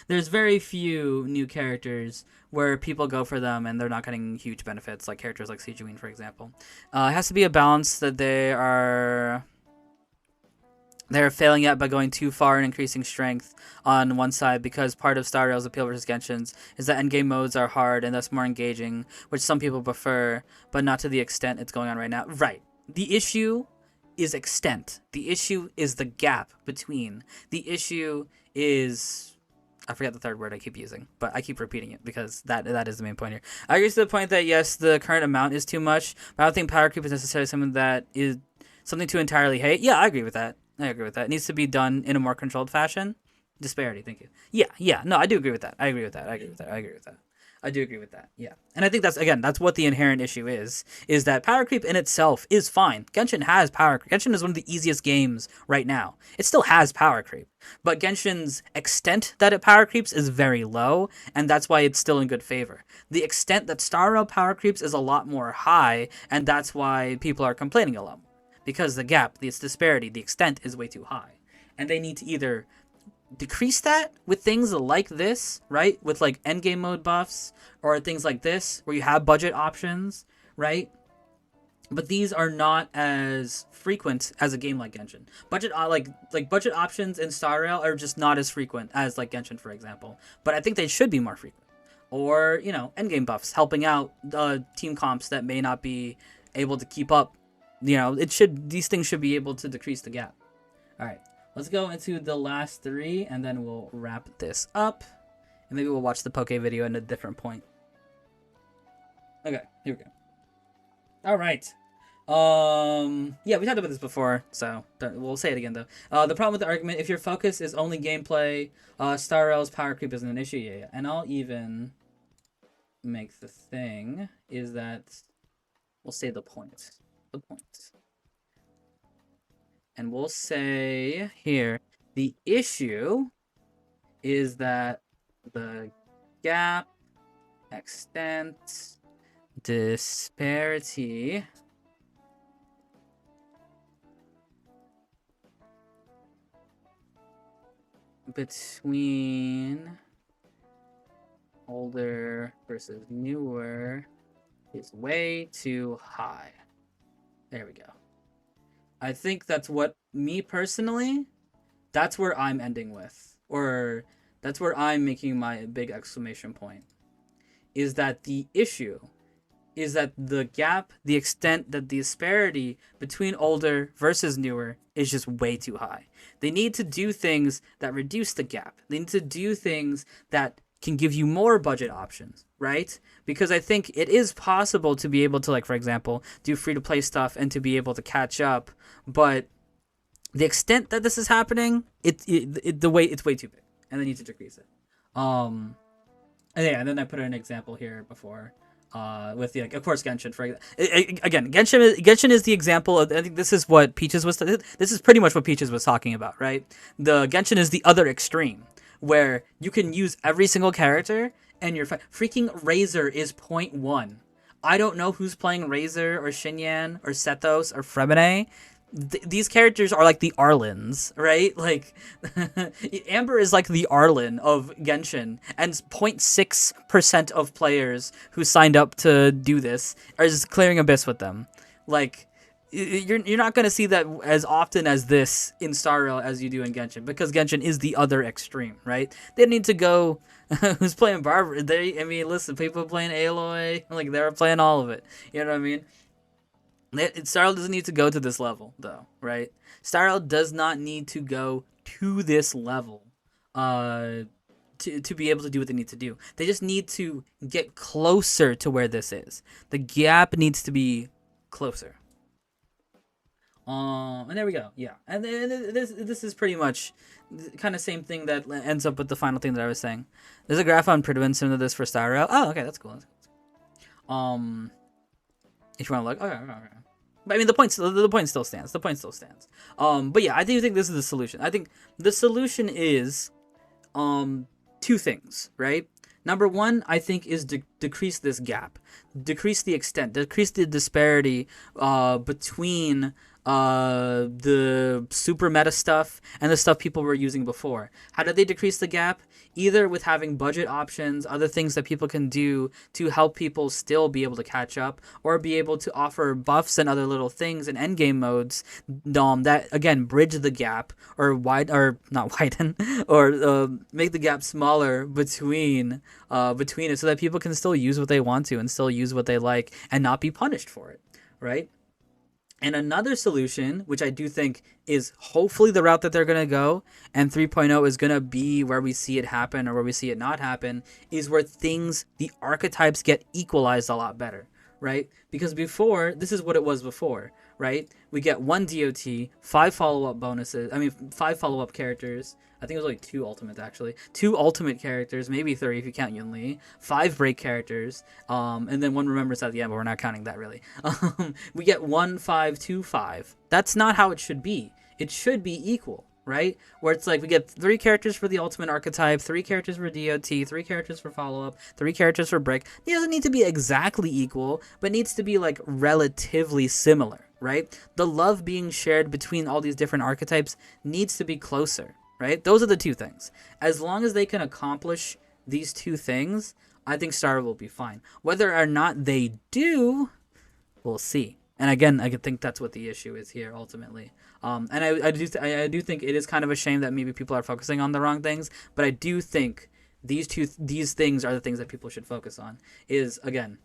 There's very few new characters where people go for them and they're not getting huge benefits, like characters like Sijuin, for example. It has to be a balance that they're failing at by going too far and increasing strength on one side, because part of Star Rail's appeal versus Genshin's is that endgame modes are hard and thus more engaging, which some people prefer, but not to the extent it's going on right now. Right. The issue is extent. The issue is the gap between. The issue is... I forget the third word I keep using, but I keep repeating it because that is the main point here. I agree to the point that, yes, the current amount is too much, but I don't think power creep is necessarily something that is something to entirely hate. Yeah, I agree with that. It needs to be done in a more controlled fashion. Disparity, thank you. Yeah. No, I do agree with that. I do agree with that. Yeah. And I think that's what the inherent issue is that power creep in itself is fine. Genshin has power creep. Genshin is one of the easiest games right now. It still has power creep. But Genshin's extent that it power creeps is very low, and that's why it's still in good favor. The extent that Star Rail power creeps is a lot more high, and that's why people are complaining a lot more. Because the gap, this disparity, the extent is way too high. And they need to either decrease that with things like this, right? With, like, endgame mode buffs, or things like this, where you have budget options, right? But these are not as frequent as a game like Genshin. Budget budget options in Star Rail are just not as frequent as, like, Genshin, for example. But I think they should be more frequent. Or, endgame buffs, helping out team comps that may not be able to keep up. These things should be able to decrease the gap. All right, let's go into the last three, and then we'll wrap this up. And maybe we'll watch the Poke video at a different point. Okay, here we go. All right. Yeah, we talked about this before, so we'll say it again though. The problem with the argument, if your focus is only gameplay, Star Rail's power creep isn't an issue. Yeah. And I'll even make the thing is that we'll say the point. The point. And we'll say here the issue is that the gap, extent, disparity between older versus newer is way too high. There we go. I think that's what me personally, that's where I'm ending with, or that's where I'm making my big exclamation point, is that the issue is that the gap, the extent, the disparity between older versus newer is just way too high. They need to do things that reduce the gap. They need to do things that can give you more budget options, right? Because I think it is possible to be able to, like, for example, do free to play stuff and to be able to catch up, but the extent that this is happening, the way it's way too big, and they need to decrease it. And yeah, and then I put an example here before, with the, like, of course, Genshin. Again, Genshin is the example of, I think this is what Peaches was. This is pretty much what Peaches was talking about, right? The Genshin is the other extreme, where you can use every single character, and your freaking Razor is 0.1. I don't know who's playing Razor or Shinyan or Sethos or Fremine. These characters are like the Arlins, right? Like, Amber is like the Arlen of Genshin, and 0.6% of players who signed up to do this are just clearing Abyss with them. Like, you're not going to see that as often as this in Star Rail as you do in Genshin, because Genshin is the other extreme, right? They need to go, who's playing Barber? I mean, listen, people playing Aloy, like, they're playing all of it. You know what I mean? Star Rail doesn't need to go to this level, though, right? Star Rail does not need to go to this level to be able to do what they need to do. They just need to get closer to where this is. The gap needs to be closer. And there we go. Yeah, and this is pretty much kind of same thing that ends up with the final thing that I was saying. There's a graph on Pridwin similar to this for Star Rail. Oh, okay, that's cool. If you want to look, okay. But I mean, the point still stands. But yeah, I do think this is the solution. I think the solution is, two things, right? Number one, I think, is decrease this gap, decrease the extent, decrease the disparity, between the super meta stuff and the stuff people were using before. How did they decrease the gap? Either with having budget options, other things that people can do to help people still be able to catch up, or be able to offer buffs and other little things in endgame modes, that again bridge the gap, or not widen, or make the gap smaller between it, so that people can still use what they want to and still use what they like and not be punished for it, right? And another solution, which I do think is hopefully the route that they're going to go, and 3.0 is going to be where we see it happen or where we see it not happen, is where the archetypes get equalized a lot better, right? Because before, this is what it was before, right? We get one DOT, 5 follow-up bonuses, 5 follow-up characters. I think it was like 2 ultimate, actually. 2 ultimate characters, maybe 3 if you count Yun Li. 5 break characters, and then 1 remembrance at the end, but we're not counting that, really. We get 1, 5, 2, 5. That's not how it should be. It should be equal, right? Where it's like we get 3 characters for the ultimate archetype, 3 characters for DOT, 3 characters for follow-up, 3 characters for break. It doesn't need to be exactly equal, but needs to be, like, relatively similar, right? The love being shared between all these different archetypes needs to be closer, right? Those are the 2 things. As long as they can accomplish these 2 things, I think Star will be fine. Whether or not they do, we'll see. And again, I think that's what the issue is here ultimately. And I do think it is kind of a shame that maybe people are focusing on the wrong things, but I do think these things are the things that people should focus on. Is, again,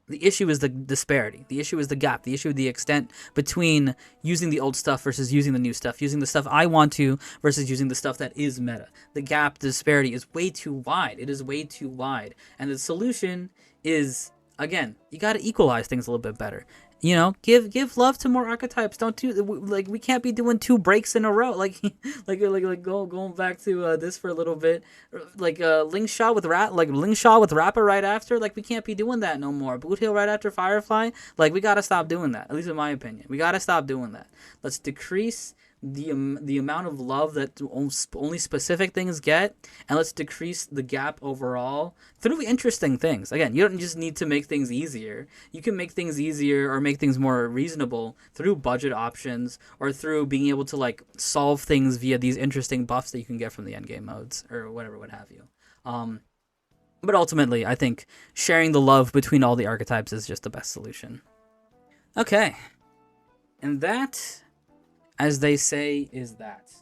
the issue is the disparity. The issue is the gap. The issue is the extent between using the old stuff versus using the new stuff. Using the stuff I want to versus using the stuff that is meta. The gap, the disparity is way too wide. It is way too wide. And the solution is, again, you got to equalize things a little bit better. You know, give love to more archetypes. Don't do like we can't be doing 2 breaks in a row. Like going back to this for a little bit. Like Ling Shaw with Rapper right after. Like we can't be doing that no more. Boot Hill right after Firefly. Like we gotta stop doing that. At least in my opinion, we gotta stop doing that. Let's decrease the amount of love that only specific things get, and let's decrease the gap overall through interesting things. Again, you don't just need to make things easier. You can make things easier or make things more reasonable through budget options or through being able to like solve things via these interesting buffs that you can get from the end game modes or whatever, what have you. But ultimately, I think sharing the love between all the archetypes is just the best solution. Okay, and that, as they say, is that.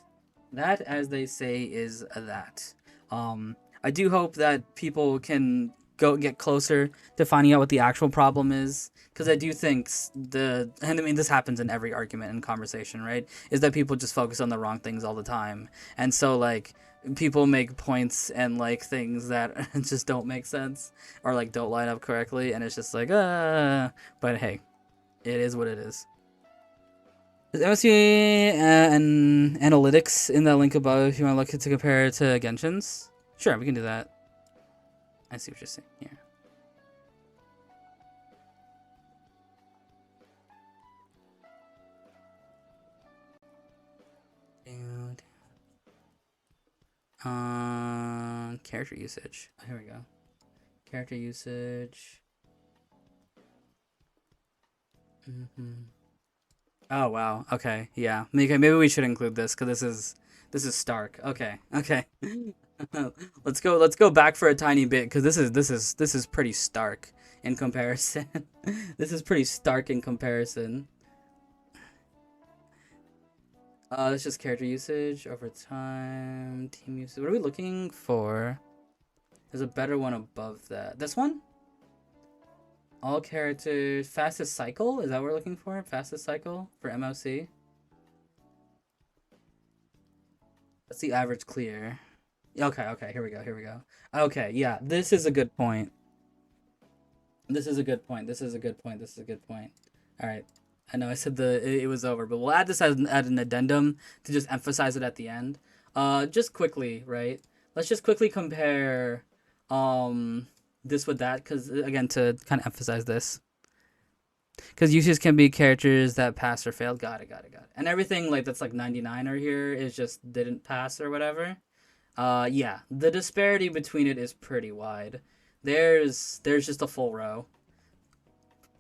That, as they say, is that. I do hope that people can go get closer to finding out what the actual problem is, because I do think and I mean this happens in every argument and conversation, right? Is that people just focus on the wrong things all the time, and so like people make points and like things that just don't make sense or like don't line up correctly, and it's just like but hey, it is what it is. Is MSU and analytics in that link above if you want to look to compare it to Genshin's? Sure, we can do that. I see what you're saying here. Character usage. Oh, here we go. Character usage. Oh wow. Okay. Yeah. Maybe we should include this because this is stark. Okay. Okay. let's go back for a tiny bit because this is pretty stark in comparison. This is pretty stark in comparison. It's just character usage over time, team usage. What are we looking for? There's a better one above that. This one? All characters, fastest cycle? Is that what we're looking for? Fastest cycle for MOC? That's the average clear. Okay, here we go. Okay, yeah, this is a good point. This is a good point. All right. I know I said it was over, but we'll add this as an addendum to just emphasize it at the end. Just quickly, right? Let's just quickly compare this with that, because again, to kind of emphasize this, because uses can be characters that passed or failed. Got it. And everything like that's like 99 or here is just didn't pass or whatever. Yeah, the disparity between it is pretty wide. There's just a full row.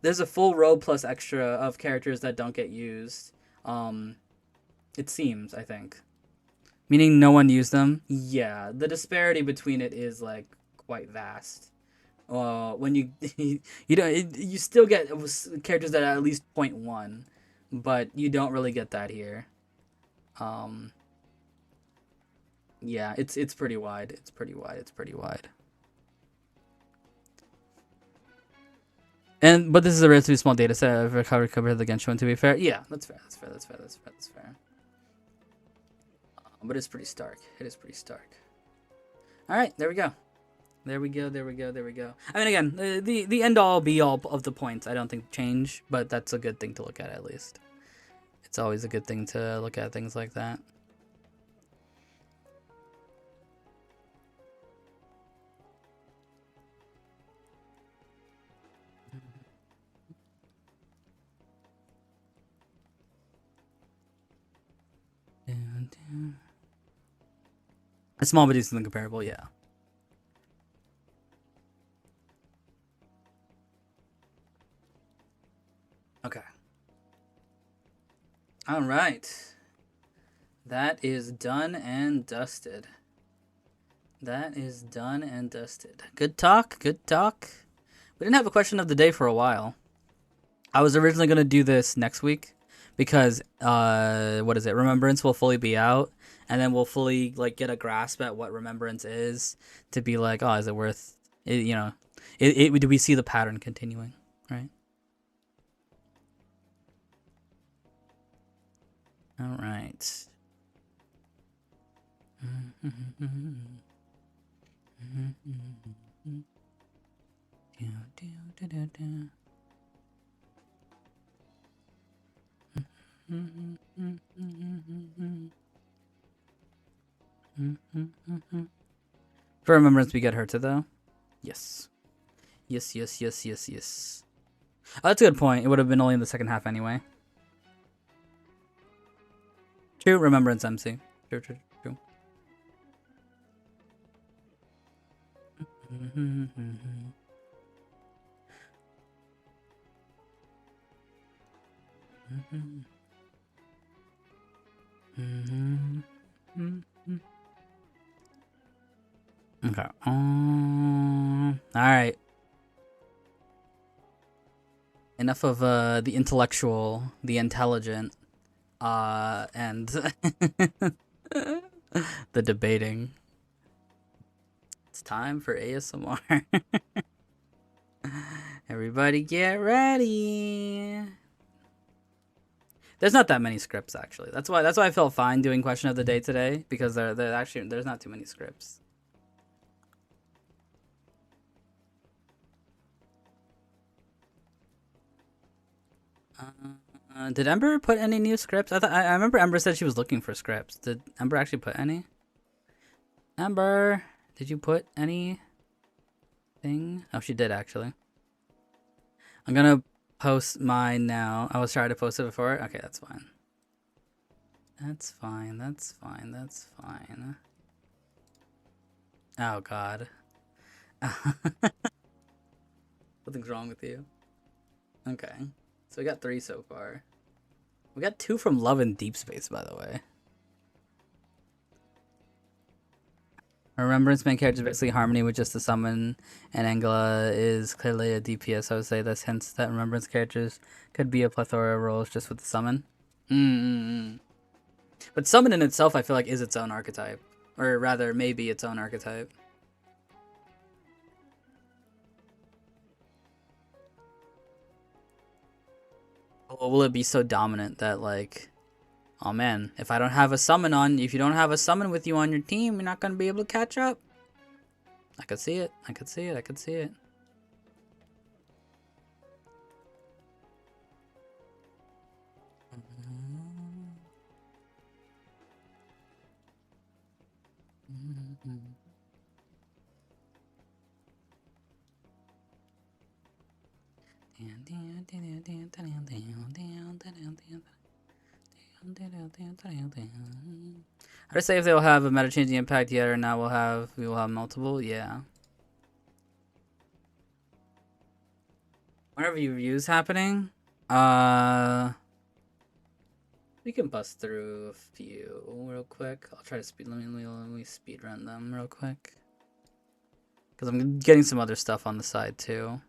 There's a full row plus extra of characters that don't get used. It seems, I think. Meaning no one used them? Yeah, the disparity between it is like quite vast. When you you still get characters that are at least 0.1, but you don't really get that here. Yeah, it's pretty wide. It's pretty wide. But this is a relatively small data set of recovery compared to the Genshin one, to be fair. Yeah, that's fair. But it's pretty stark. All right, there we go. I mean, again, the end all be all of the points I don't think change, but that's a good thing to look at least. It's always a good thing to look at things like that. A small but decently comparable, yeah. Okay. All right. That is done and dusted. Good talk. We didn't have a question of the day for a while. I was originally going to do this next week because what is it? Remembrance will fully be out, and then we'll fully like get a grasp at what Remembrance is to be like, oh, is it worth it? You know, do we see the pattern continuing, right? All right. For remembrance, we get her to though. Yes. Yes, yes, yes, yes, yes. Oh, that's a good point. It would have been only in the second half anyway. True, remembrance MC. True, true, true. Okay. All right. Enough of the intellectual, the intelligent, and the debating. It's time for ASMR. Everybody get ready. There's not that many scripts actually. That's why I felt fine doing question of the day today, because there's not too many scripts. Did Ember put any new scripts? I remember Ember said she was looking for scripts. Did Ember actually put any? Ember, did you put anything? Oh, she did actually. I'm gonna post mine now. I was trying to post it before. Okay, that's fine. That's fine. That's fine. That's fine. Oh God. Something's wrong with you. Okay. So we got 3 so far. We got 2 from Love and Deep Space, by the way. Remembrance main character is basically Harmony with just the summon, and Angela is clearly a DPS. I would say this hints that Remembrance characters could be a plethora of roles just with the summon. But summon in itself, I feel like, is its own archetype. Or rather, maybe its own archetype. Or will it be so dominant that, like, oh man, if I don't have a summon on, if you don't have a summon with you on your team, you're not going to be able to catch up? I could see it. I could see it. I could see it. Hard to say if they'll have a meta changing impact yet or not. We will have multiple. Yeah. Whenever reviews happening, we can bust through a few real quick. I'll try to speed. Let me speed run them real quick, because I'm getting some other stuff on the side too.